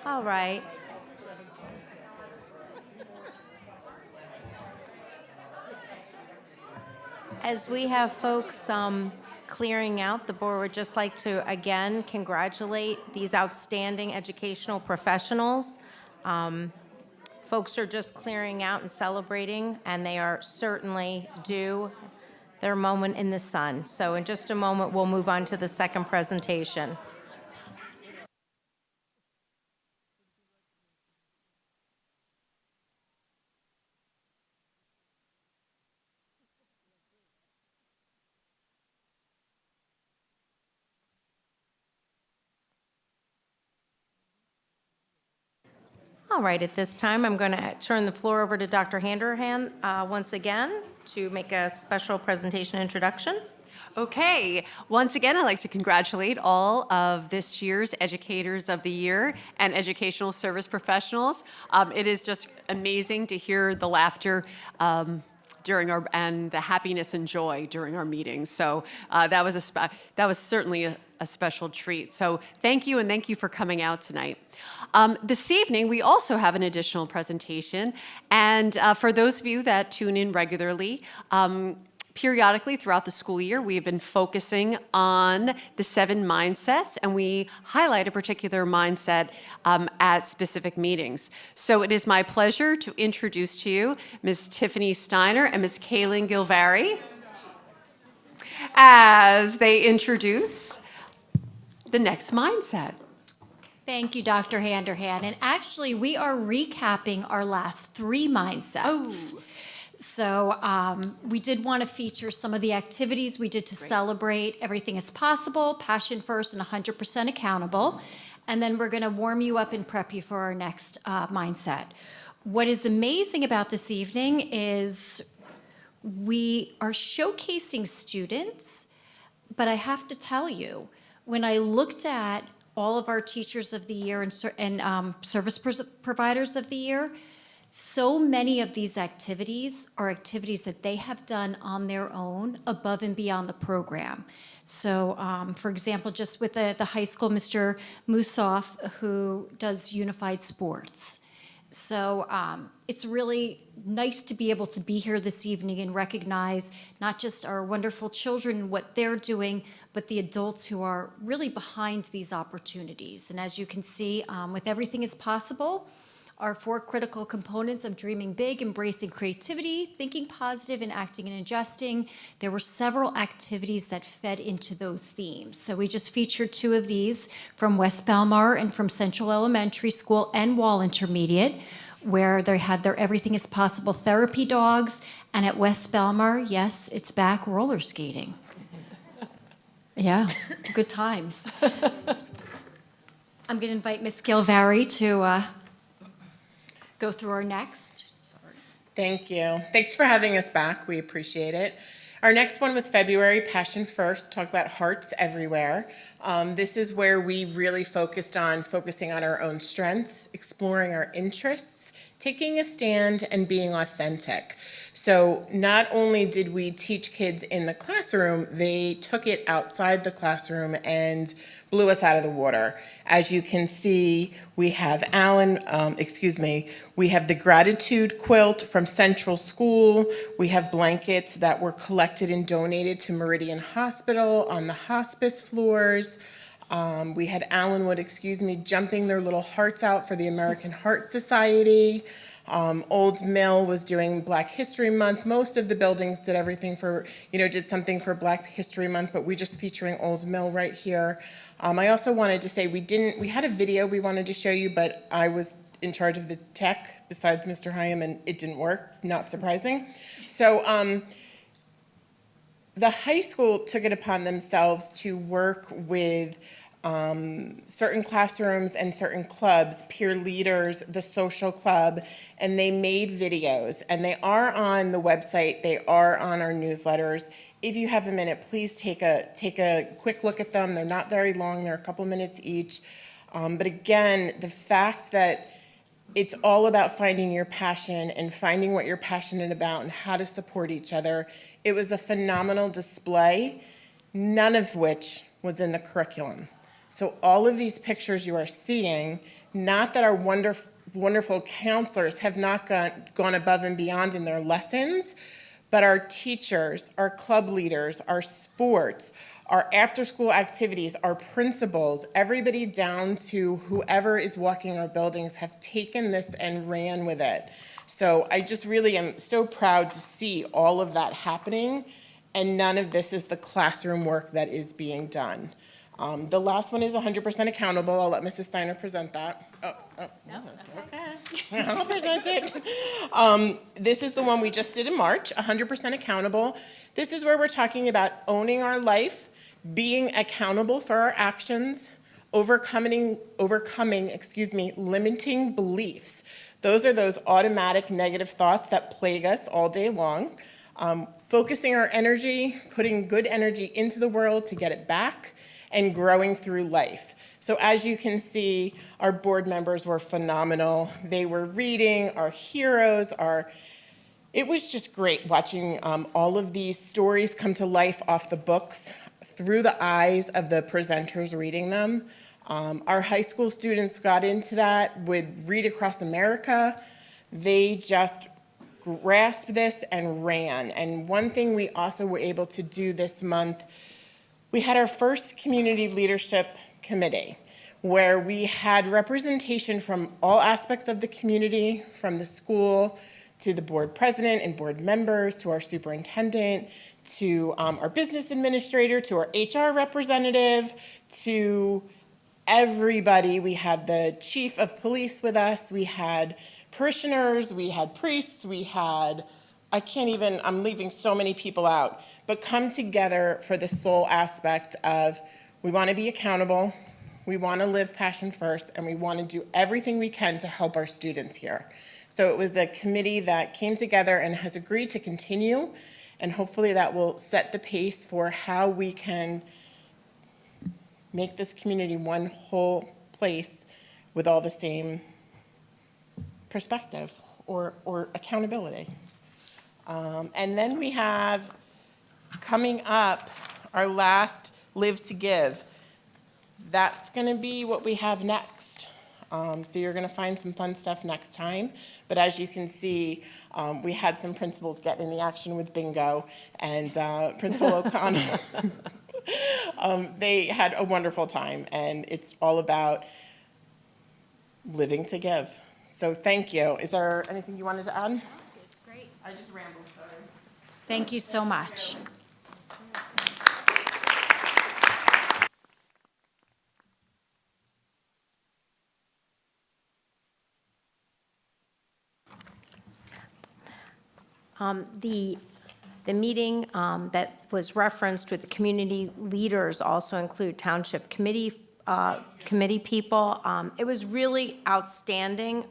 All right. As we have folks clearing out, the board would just like to again congratulate these outstanding educational professionals. Folks are just clearing out and celebrating, and they are certainly due their moment in the sun. So in just a moment, we'll move on to the second presentation. All right, at this time, I'm going to turn the floor over to Dr. Handerhan once again to make a special presentation introduction. Okay, once again, I'd like to congratulate all of this year's Educators of the Year and Educational Service Professionals. It is just amazing to hear the laughter during our and the happiness and joy during our meetings. So that was certainly a special treat. So thank you, and thank you for coming out tonight. This evening, we also have an additional presentation, and for those of you that tune in regularly, periodically throughout the school year, we have been focusing on the 7 mindsets, and we highlight a particular mindset at specific meetings. So it is my pleasure to introduce to you Ms. Tiffany Steiner and Ms. Kaylin Gilvari as they introduce the next mindset. Thank you, Dr. Handerhan. And actually, we are recapping our last 3 mindsets. Oh. So we did want to feature some of the activities we did to celebrate everything is possible, passion first, and 100% accountable. And then we're going to warm you up and prep you for our next mindset. What is amazing about this evening is we are showcasing students, but I have to tell you, when I looked at all of our Teachers of the Year and service providers of the year, So many of these activities are activities that they have done on their own above and beyond the program. So, for example, just with the high school, Mr. Musoff, who does unified sports. So it's really nice to be able to be here this evening and recognize not just our wonderful children and what they're doing, but the adults who are really behind these opportunities. And as you can see, with Everything is Possible, our 4 critical components of dreaming big, embracing creativity, thinking positive, and acting and adjusting. There were several activities that fed into those themes. So we just featured 2 of these from West Belmar and from Central Elementary School and Wall Intermediate, where they had their Everything is Possible therapy dogs. And at West Belmar, yes, it's back, roller skating. Yeah, good times. I'm going to invite Ms. Gilvari to go through our next. Sorry. Thank you. Thanks for having us back. We appreciate it. Our next one was February, Passion First, talk about hearts everywhere. This is where we really focusing on our own strengths, exploring our interests, taking a stand, and being authentic. So not only did we teach kids in the classroom, they took it outside the classroom and blew us out of the water. As you can see, we have we have the gratitude quilt from Central School. We have blankets that were collected and donated to Meridian Hospital on the hospice floors. We had Allenwood, jumping their little hearts out for the American Heart Society. Old Mill was doing Black History Month. Most of the buildings did everything did something for Black History Month, but we're just featuring Old Mill right here. I also wanted to say we had a video we wanted to show you, but I was in charge of the tech besides Mr. Hyam, and it didn't work, not surprising. So the high school took it upon themselves to work with certain classrooms and certain clubs, peer leaders, the social club, and they made videos. And they are on the website, they are on our newsletters. If you have a minute, please take a quick look at them. They're not very long, they're a couple minutes each. But again, the fact that it's all about finding your passion and finding what you're passionate about and how to support each other. It was a phenomenal display, none of which was in the curriculum. So all of these pictures you are seeing, not that our wonderful counselors have not gone above and beyond in their lessons, but our teachers, our club leaders, our sports, our after-school activities, our principals, everybody down to whoever is walking our buildings have taken this and ran with it. So I just really am so proud to see all of that happening, and none of this is the classroom work that is being done. The last one is 100% accountable. I'll let Mrs. Steiner present that. No, okay. I'll present it. This is the one we just did in March, 100% accountable. This is where we're talking about owning our life, being accountable for our actions, overcoming, limiting beliefs. Those are those automatic negative thoughts that plague us all day long. Focusing our energy, putting good energy into the world to get it back, and growing through life. So as you can see, our board members were phenomenal. They were reading, our heroes, it was just great watching all of these stories come to life off the books through the eyes of the presenters reading them. Our high school students got into that with Read Across America. They just grasped this and ran. And one thing we also were able to do this month, we had our first community leadership committee where we had representation from all aspects of the community, from the school to the board president and board members, to our superintendent, to our business administrator, to our HR representative, to everybody. We had the chief of police with us, we had parishioners, we had priests, we had, I'm leaving so many people out, but come together for the sole aspect of we want to be accountable, we want to live passion first, and we want to do everything we can to help our students here. So it was a committee that came together and has agreed to continue, and hopefully that will set the pace for how we can make this community one whole place with all the same perspective. or accountability. And then we have coming up our last Live to Give. That's going to be what we have next. So you're going to find some fun stuff next time. But as you can see, we had some principals get in the action with bingo, and Principal O'Connell, they had a wonderful time, and it's all about living to give. So thank you. Is there anything you wanted to add? It's great. I just rambled, sorry. Thank you so much. The meeting that was referenced with the community leaders also include township committee people. It was really outstanding.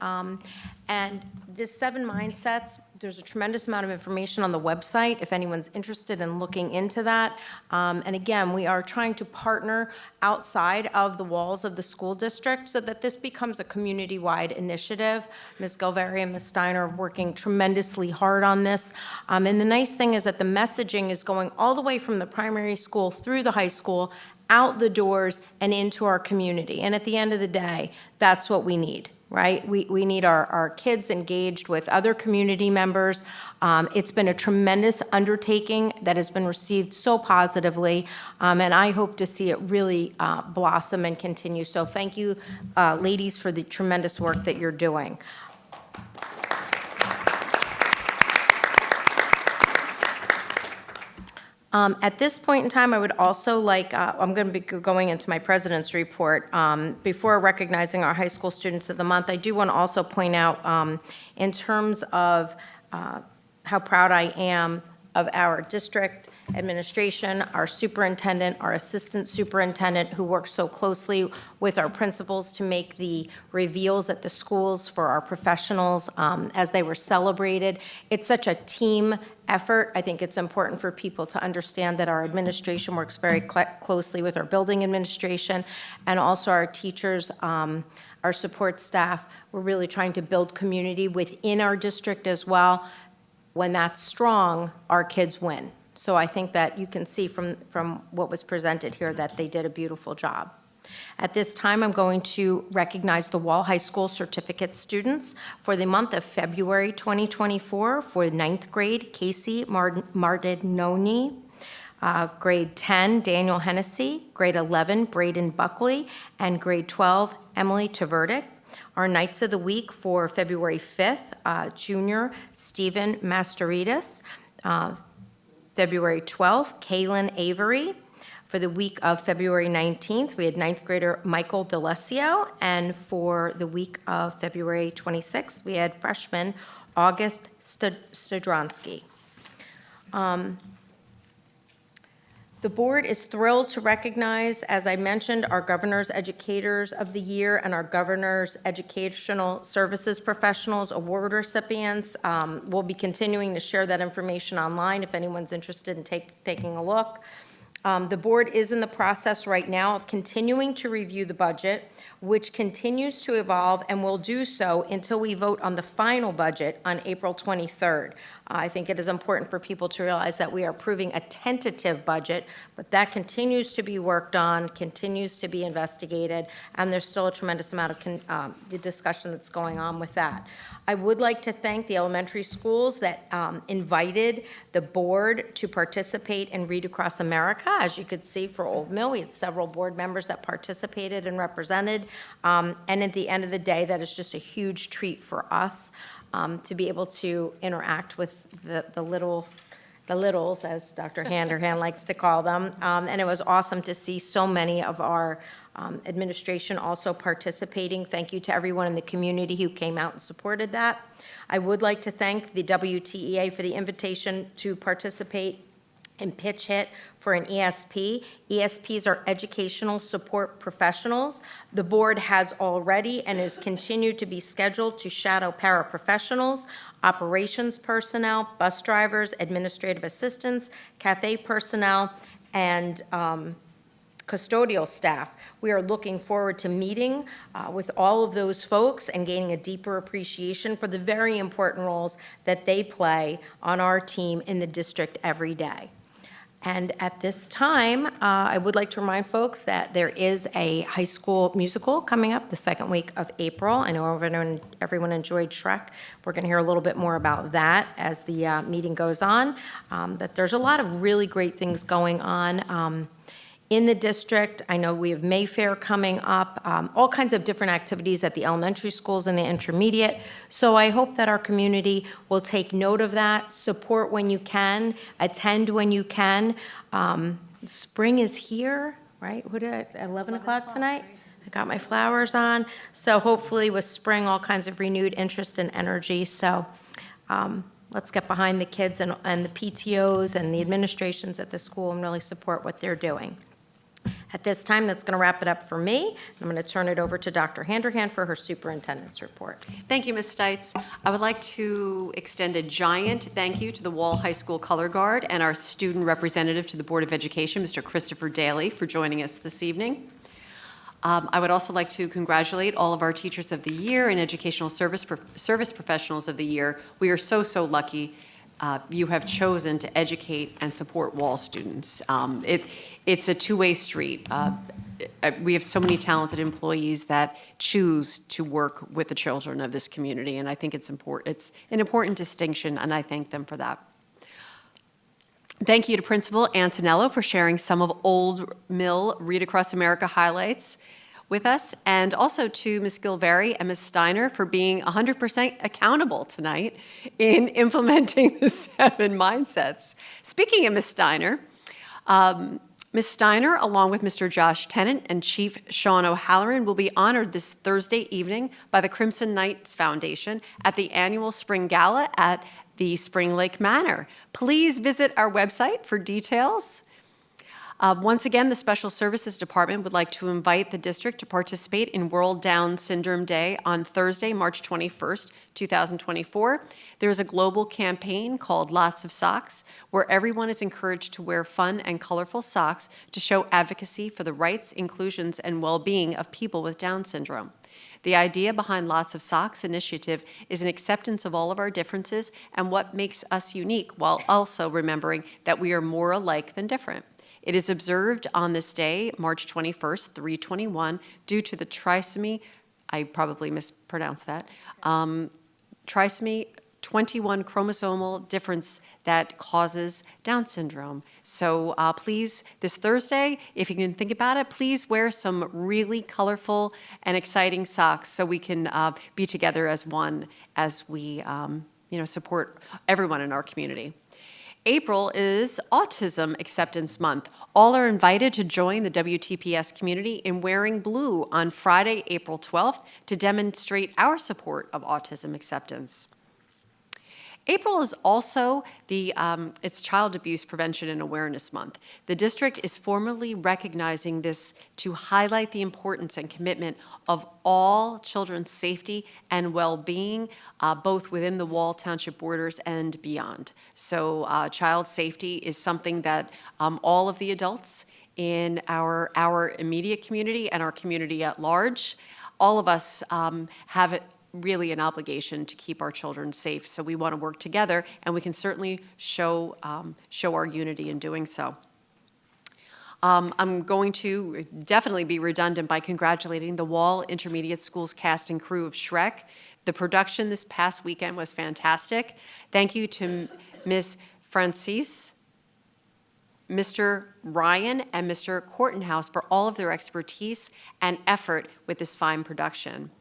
And this 7 mindsets, there's a tremendous amount of information on the website if anyone's interested in looking into that. And again, we are trying to partner outside of the walls of the school district so that this becomes a community-wide initiative. Ms. Galveri and Ms. Steiner are working tremendously hard on this. And the nice thing is that the messaging is going all the way from the primary school through the high school, out the doors and into our community. And at the end of the day, that's what we need, right? We need our kids engaged with other community members. It's been a tremendous undertaking that has been received so positively, and I hope to see it really blossom and continue. So thank you, ladies, for the tremendous work that you're doing. At this point in time, I would also like, I'm going to be going into my president's report. Before recognizing our high school students of the month, I do want to also point out in terms of how proud I am of our district administration, our superintendent, our assistant superintendent, who works so closely with our principals to make the reveals at the schools for our professionals as they were celebrated. It's such a team effort. I think it's important for people to understand that our administration works very closely with our building administration and also our teachers, our support staff. We're really trying to build community within our district as well. When that's strong, our kids win. So I think that you can see from what was presented here that they did a beautiful job. At this time, I'm going to recognize the Wall High School certificate students for the month of February 2024 for 9th grade, Casey Mardinoni, grade 10, Daniel Hennessy, grade 11, Braden Buckley, and grade 12, Emily Tverdick. Our Nights of the Week for February 5th, junior Stephen Masteridis, February 12th, Kaylin Avery. For the week of February 19th, we had 9th grader Michael D'Alessio, and for the week of February 26th, we had freshman August Stodronsky. The board is thrilled to recognize, as I mentioned, our Governor's Educators of the Year and our Governor's Educational Services Professionals Award recipients. We'll be continuing to share that information online if anyone's interested in taking a look. The board is in the process right now of continuing to review the budget, which continues to evolve and will do so until we vote on the final budget on April 23rd. I think it is important for people to realize that we are approving a tentative budget, but that continues to be worked on, continues to be investigated, and there's still a tremendous amount of discussion that's going on with that. I would like to thank the elementary schools that invited the board to participate in Read Across America. As you could see for Old Mill, we had several board members that participated and represented, and at the end of the day, that is just a huge treat for us. To be able to interact with the littles, as Dr. Handerhan likes to call them. And it was awesome to see so many of our administration also participating. Thank you to everyone in the community who came out and supported that. I would like to thank the WTEA for the invitation to participate in Pitch Hit for an ESP. ESPs are educational support professionals. The board has already and is continued to be scheduled to shadow paraprofessionals, operations personnel, bus drivers, administrative assistants, cafe personnel, and custodial staff. We are looking forward to meeting with all of those folks and gaining a deeper appreciation for the very important roles that they play on our team in the district every day. And at this time, I would like to remind folks that there is a high school musical coming up the second week of April. I know everyone enjoyed Shrek. We're going to hear a little bit more about that as the meeting goes on. But there's a lot of really great things going on in the district. I know we have Mayfair coming up, all kinds of different activities at the elementary schools and the intermediate. So I hope that our community will take note of that, support when you can, attend when you can. Spring is here, right? 11 o'clock tonight? I got my flowers on. So hopefully with spring, all kinds of renewed interest and energy. So let's get behind the kids and the PTOs and the administrations at the school and really support what they're doing. At this time, that's going to wrap it up for me. I'm going to turn it over to Dr. Handerhan for her superintendent's report. Thank you, Ms. Stites. I would like to extend a giant thank you to the Wall High School Color Guard and our student representative to the Board of Education, Mr. Christopher Daly, for joining us this evening. I would also like to congratulate all of our Teachers of the Year and Educational Service Professionals of the Year. We are so, so lucky you have chosen to educate and support Wall students. It's a two-way street. We have so many talented employees that choose to work with the children of this community, and I think it's important. It's an important distinction, and I thank them for that. Thank you to Principal Antonello for sharing some of Old Mill Read Across America highlights with us, and also to Ms. Gilveri and Ms. Steiner for being 100% accountable tonight in implementing the 7 mindsets. Speaking of Ms. Steiner, Ms. Steiner, along with Mr. Josh Tennant and Chief Sean O'Halloran, will be honored this Thursday evening by the Crimson Knights Foundation at the annual Spring Gala at the Spring Lake Manor. Please visit our website for details. Once again, the Special Services Department would like to invite the district to participate in World Down Syndrome Day on Thursday, March 21st, 2024. There is a global campaign called Lots of Socks, where everyone is encouraged to wear fun and colorful socks to show advocacy for the rights, inclusions, and well-being of people with Down syndrome. The idea behind Lots of Socks initiative is an acceptance of all of our differences and what makes us unique, while also remembering that we are more alike than different. It is observed on this day, March 21st, 3/21, due to the trisomy, I probably mispronounced that, trisomy 21 chromosomal difference that causes Down syndrome. So please, this Thursday, if you can think about it, please wear some really colorful and exciting socks so we can be together as one as we support everyone in our community. April is Autism Acceptance Month. All are invited to join the WTPS community in wearing blue on Friday, April 12th to demonstrate our support of autism acceptance. April is also it's Child Abuse Prevention and Awareness Month. The district is formally recognizing this to highlight the importance and commitment of all children's safety and well-being, both within the Wall Township borders and beyond. So child safety is something that all of the adults in our immediate community and our community at large, all of us have really an obligation to keep our children safe. So we want to work together, and we can certainly show our unity in doing so. I'm going to definitely be redundant by congratulating the Wall Intermediate Schools cast and crew of Shrek. The production this past weekend was fantastic. Thank you to Ms. Francis, Mr. Ryan, and Mr. Kortenhouse for all of their expertise and effort with this fine production.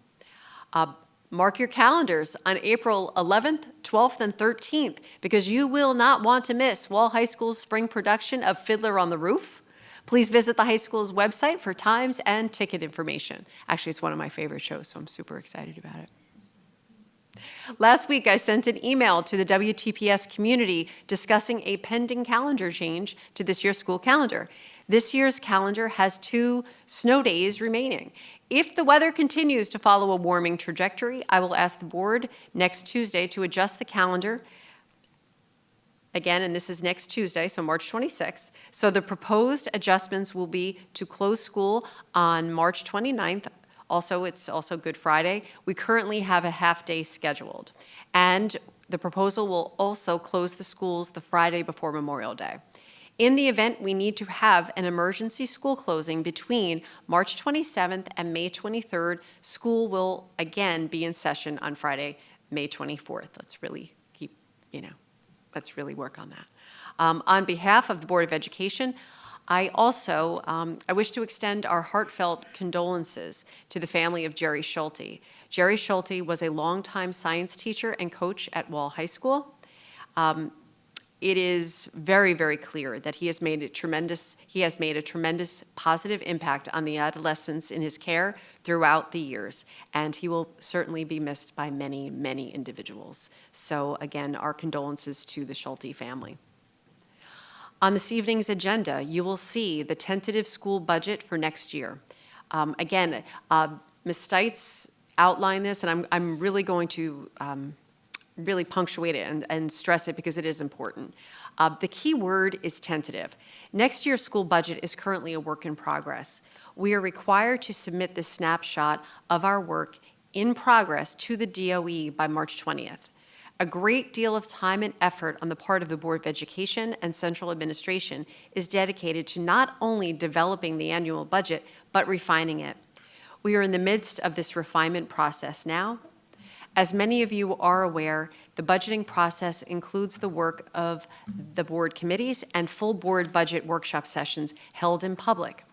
Mark your calendars on April 11th, 12th, and 13th, because you will not want to miss Wall High School's spring production of Fiddler on the Roof. Please visit the high school's website for times and ticket information. Actually, it's one of my favorite shows, so I'm super excited about it. Last week, I sent an email to the WTPS community discussing a pending calendar change to this year's school calendar. This year's calendar has 2 snow days remaining. If the weather continues to follow a warming trajectory, I will ask the board next Tuesday to adjust the calendar again, and this is next Tuesday, so March 26th. So the proposed adjustments will be to close school on March 29th. Also, it's also Good Friday. We currently have a half-day scheduled. And the proposal will also close the schools the Friday before Memorial Day. In the event we need to have an emergency school closing between March 27th and May 23rd, school will again be in session on Friday, May 24th. Let's really keep, let's really work on that. On behalf of the Board of Education, I also I wish to extend our heartfelt condolences to the family of Jerry Schulte. Jerry Schulte was a longtime science teacher and coach at Wall High School. It is very, very clear that he has made a tremendous positive impact on the adolescents in his care throughout the years, and he will certainly be missed by many, many individuals. So again, our condolences to the Schulte family. On this evening's agenda, you will see the tentative school budget for next year. Again, Ms. Stites outlined this, and I'm really going to really punctuate it and stress it because it is important. The key word is tentative. Next year's school budget is currently a work in progress. We are required to submit this snapshot of our work in progress to the DOE by March 20th. A great deal of time and effort on the part of the Board of Education and Central Administration is dedicated to not only developing the annual budget, but refining it. We are in the midst of this refinement process now. As many of you are aware, the budgeting process includes the work of the board committees and full board budget workshop sessions held in public.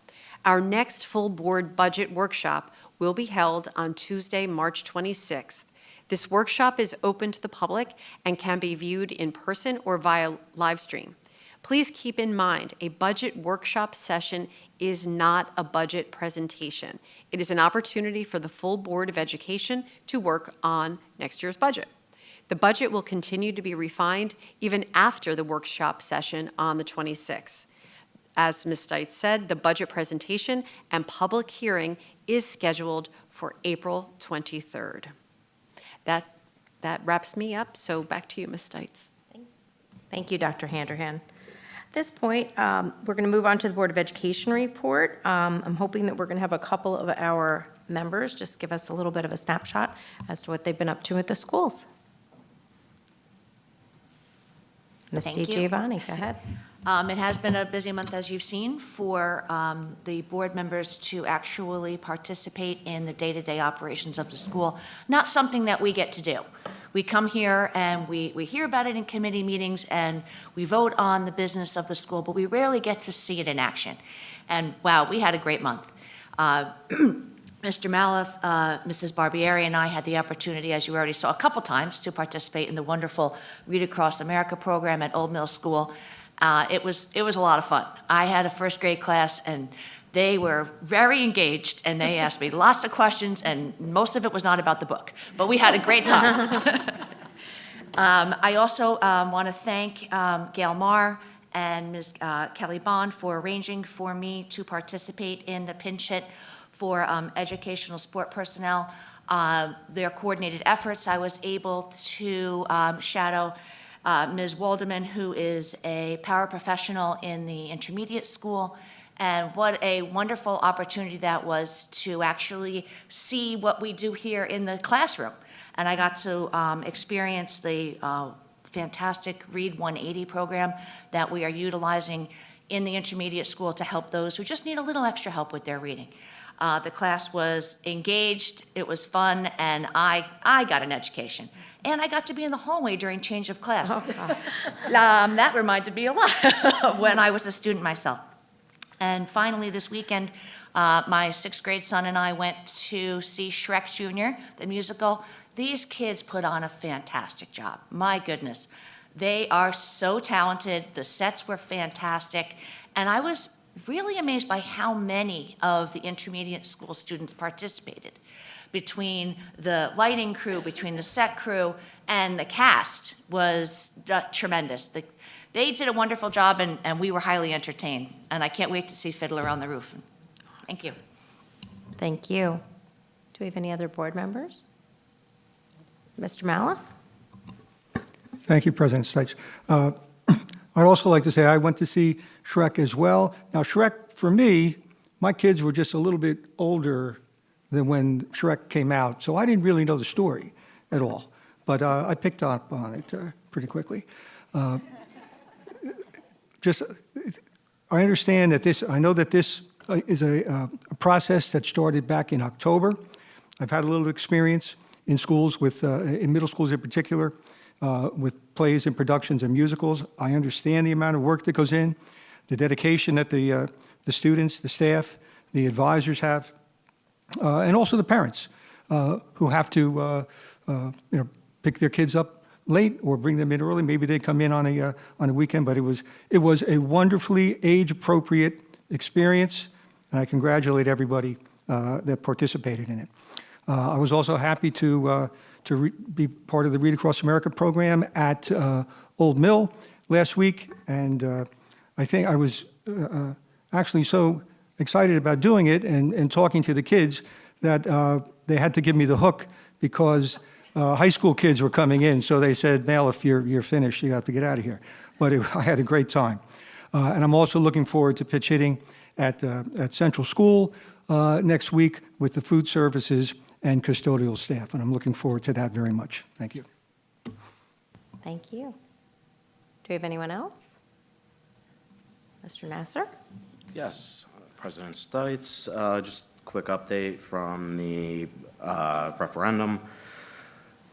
Our next full board budget workshop will be held on Tuesday, March 26th. This workshop is open to the public and can be viewed in person or via live stream. Please keep in mind, a budget workshop session is not a budget presentation. It is an opportunity for the full Board of Education to work on next year's budget. The budget will continue to be refined even after the workshop session on the 26th. As Ms. Stites said, the budget presentation and public hearing is scheduled for April 23rd. That wraps me up, so back to you, Ms. Stites. Thank you, Dr. Handerhan. At this point, we're going to move on to the Board of Education report. I'm hoping that we're going to have a couple of our members just give us a little bit of a snapshot as to what they've been up to at the schools. Ms. Thank you. DiGiovanni, go ahead. It has been a busy month, as you've seen, for the board members to actually participate in the day-to-day operations of the school. Not something that we get to do. We come here and we hear about it in committee meetings and we vote on the business of the school, but we rarely get to see it in action. And wow, we had a great month. Mr. Maloff, Mrs. Barbieri, and I had the opportunity, as you already saw a couple times, to participate in the wonderful Read Across America program at Old Mill School. It was a lot of fun. I had a first grade class and they were very engaged and they asked me lots of questions and most of it was not about the book, but we had a great time. I also want to thank Gail Marr and Ms. Kelly Bond for arranging for me to participate in the pinch hit for educational sport personnel. Their coordinated efforts, I was able to shadow Ms. Waldeman, who is a paraprofessional in the intermediate school, and what a wonderful opportunity that was to actually see what we do here in the classroom. And I got to experience the fantastic Read 180 program that we are utilizing in the intermediate school to help those who just need a little extra help with their reading. The class was engaged, it was fun, and I got an education. And I got to be in the hallway during change of class. That reminded me a lot of when I was a student myself. And finally, this weekend, my 6th grade son and I went to see Shrek Jr., the musical. These kids put on a fantastic job. My goodness. They are so talented. The sets were fantastic. And I was really amazed by how many of the intermediate school students participated. Between the lighting crew, between the set crew, and the cast was tremendous. They did a wonderful job, and we were highly entertained. And I can't wait to see Fiddler on the Roof. Thank you. Thank you. Do we have any other board members? Mr. Maloff? Thank you, President Stites. I'd also like to say I went to see Shrek as well. Now, Shrek, for me, my kids were just a little bit older than when Shrek came out, so I didn't really know the story at all. But I picked up on it pretty quickly. I understand that I know that this is a process that started back in October. I've had a little experience in schools in middle schools in particular, with plays and productions and musicals. I understand the amount of work that goes in, the dedication that the students, the staff, the advisors have, and also the parents who have to pick their kids up late or bring them in early. Maybe they come in on a weekend, but it was a wonderfully age-appropriate experience, and I congratulate everybody that participated in it. I was also happy to be part of the Read Across America program at Old Mill last week, and I think I was actually so excited about doing it and talking to the kids that they had to give me the hook because high school kids were coming in, so they said, Mel, if you're finished, you have to get out of here. But I had a great time. And I'm also looking forward to pitch hitting at Central School next week with the food services and custodial staff, and I'm looking forward to that very much. Thank you. Thank you. Do we have anyone else? Mr. Nasser? Yes, President Stites, just a quick update from the referendum.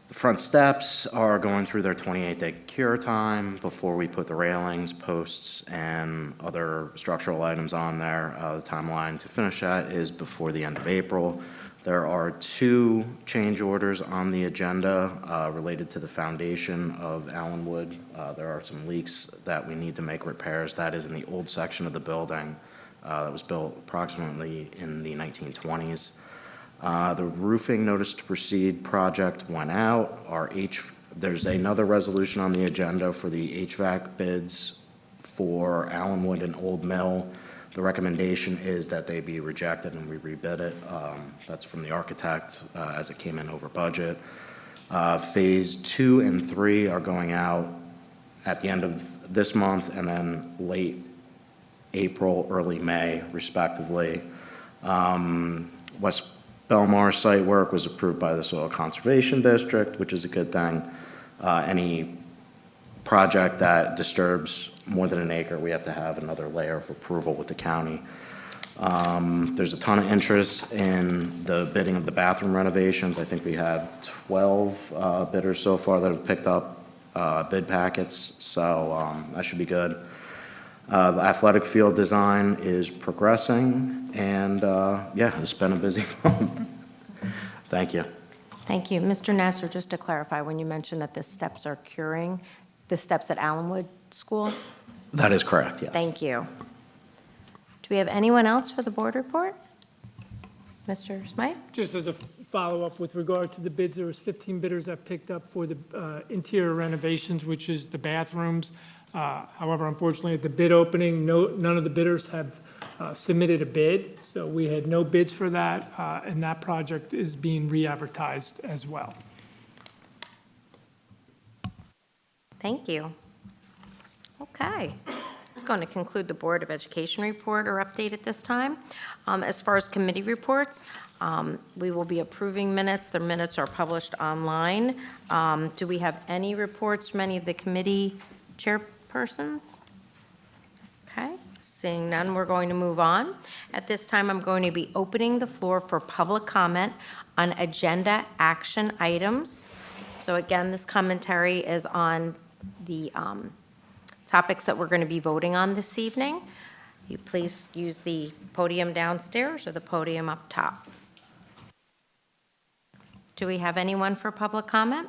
The front steps are going through their 28-day cure time before we put the railings, posts, and other structural items on there. The timeline to finish that is before the end of April. There are 2 change orders on the agenda related to the foundation of Allenwood. There are some leaks that we need to make repairs. That is in the old section of the building that was built approximately in the 1920s. The roofing notice to proceed project went out. There's another resolution on the agenda for the HVAC bids for Allenwood and Old Mill. The recommendation is that they be rejected and we rebid it. That's from the architect as it came in over budget. Phase 2 and 3 are going out at the end of this month and then late April, early May, respectively. West Belmar site work was approved by the Soil Conservation District, which is a good thing. Any project that disturbs more than an acre, we have to have another layer of approval with the county. There's a ton of interest in the bidding of the bathroom renovations. I think we had 12 bidders so far that have picked up bid packets, so that should be good. The athletic field design is progressing, and yeah, it's been a busy month. Thank you. Thank you. Mr. Nasser, just to clarify, when you mentioned that the steps are curing, the steps at Allenwood School? That is correct, yes. Thank you. Do we have anyone else for the board report? Mr. Smythe? Just as a follow-up with regard to the bids, there was 15 bidders that picked up for the interior renovations, which is the bathrooms. However, unfortunately, at the bid opening, none of the bidders have submitted a bid, so we had no bids for that, and that project is being re-advertised as well. Thank you. Okay. It's going to conclude the Board of Education report or update at this time. As far as committee reports, we will be approving minutes. The minutes are published online. Do we have any reports from any of the committee chairpersons? Okay. Seeing none, we're going to move on. At this time, I'm going to be opening the floor for public comment on agenda action items. So again, this commentary is on the topics that we're going to be voting on this evening. You please use the podium downstairs or the podium up top. Do we have anyone for public comment?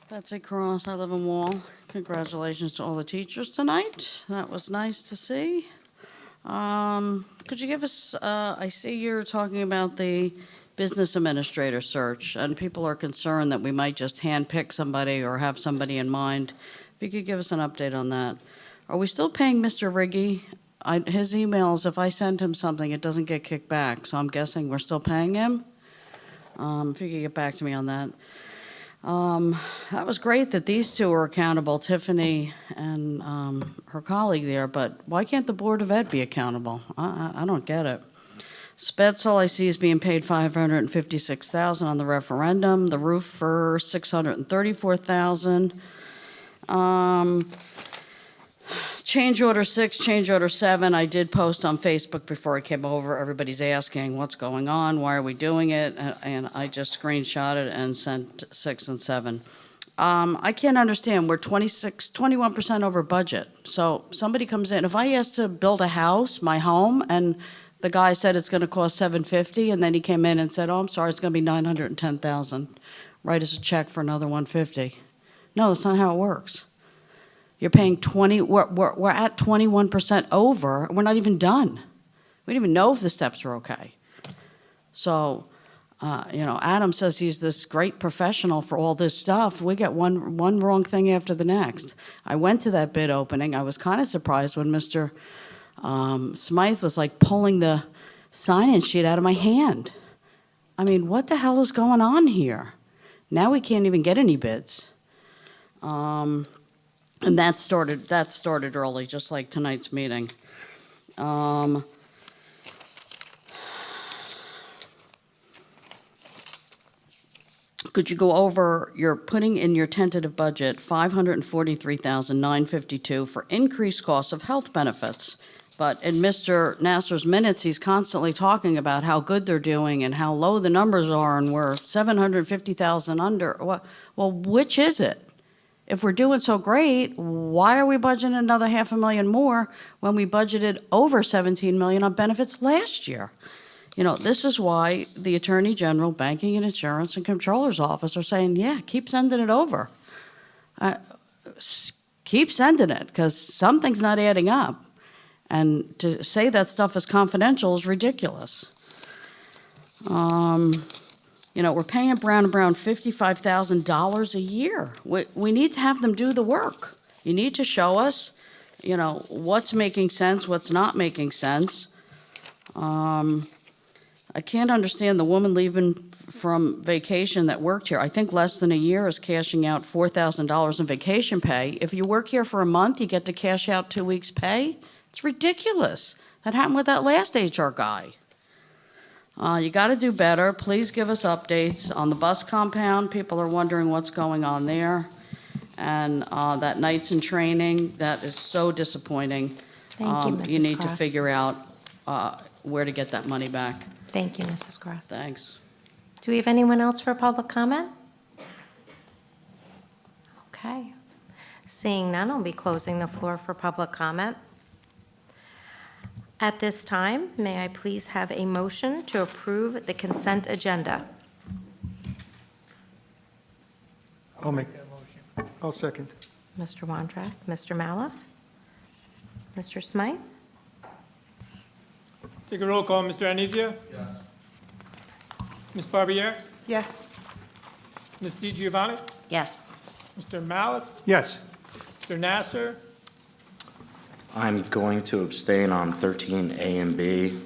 Betsy Cross, I live in Wall. Congratulations to all the teachers tonight. That was nice to see. Could you give us, I see you're talking about the business administrator search, and people are concerned that we might just handpick somebody or have somebody in mind. If you could give us an update on that. Are we still paying Mr. Riggy? His emails, if I send him something, it doesn't get kicked back, so I'm guessing we're still paying him? If you could get back to me on that. That was great that these two are accountable, Tiffany and her colleague there, but why can't the Board of Ed be accountable? I don't get it. Spets, all I see is being paid $556,000 on the referendum, the roof for $634,000. Change order 6, change order 7, I did post on Facebook before I came over. Everybody's asking what's going on, why are we doing it? And I just screenshotted and sent 6 and 7. I can't understand, we're 21% over budget. So somebody comes in, if I asked to build a house, my home, and the guy said it's gonna cost $750, and then he came in and said, oh, I'm sorry, it's gonna be $910,000. Write us a check for another $150. No, that's not how it works. You're paying we're at 21% over, and we're not even done. We don't even know if the steps are okay. So, Adam says he's this great professional for all this stuff. We get one wrong thing after the next. I went to that bid opening. I was kind of surprised when Mr. Smythe was like pulling the sign-in sheet out of my hand. I mean, what the hell is going on here? Now we can't even get any bids. And that started early, just like tonight's meeting. Could you go over, you're putting in your tentative budget $543,952 for increased costs of health benefits. But in Mr. Nasser's minutes, he's constantly talking about how good they're doing and how low the numbers are, and we're 750,000 under. Well, which is it? If we're doing so great, why are we budgeting another $500,000 more when we budgeted over $17 million on benefits last year? This is why the Attorney General, Banking and Insurance, and Comptroller's Office are saying, yeah, keep sending it over. Keep sending it, because something's not adding up. And to say that stuff is confidential is ridiculous. We're paying Brown & Brown $55,000 a year. We need to have them do the work. You need to show us, what's making sense, what's not making sense. I can't understand the woman leaving from vacation that worked here. I think less than a year is cashing out $4,000 in vacation pay. If you work here for a month, you get to cash out 2 weeks' pay? It's ridiculous. That happened with that last HR guy. You got to do better. Please give us updates on the bus compound. People are wondering what's going on there. And that nights in training, that is so disappointing. Thank you, Mrs. You need to Cross. figure out where to get that money back. Thank you, Mrs. Cross. Thanks. Do we have anyone else for public comment? Okay. Seeing none, I'll be closing the floor for public comment. At this time, may I please have a motion to approve the consent agenda? I'll make that motion. I'll second. Mr. Wondrak, Mr. Malouf, Mr. Smythe? Take a roll call. Mr. Anizio? Yes. Ms. Barbier? Yes. Ms. DiGiovanni? Yes. Mr. Malouf? Yes. Mr. Nasser? I'm going to abstain on 13A and B,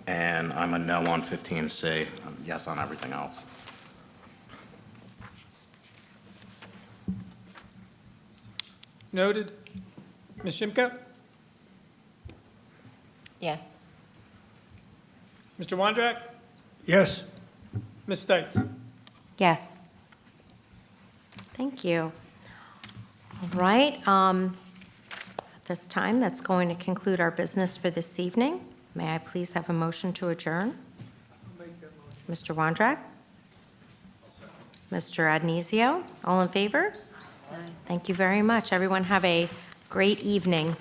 and I'm a no on 15C. I'm yes on everything else. Noted. Ms. Shimka? Yes. Mr. Wondrak? Yes. Ms. Stites? Yes. Thank you. All right. At this time, that's going to conclude our business for this evening. May I please have a motion to adjourn? Mr. Wondrak? Mr. Adnesio? All in favor? Thank you very much. Everyone have a great evening.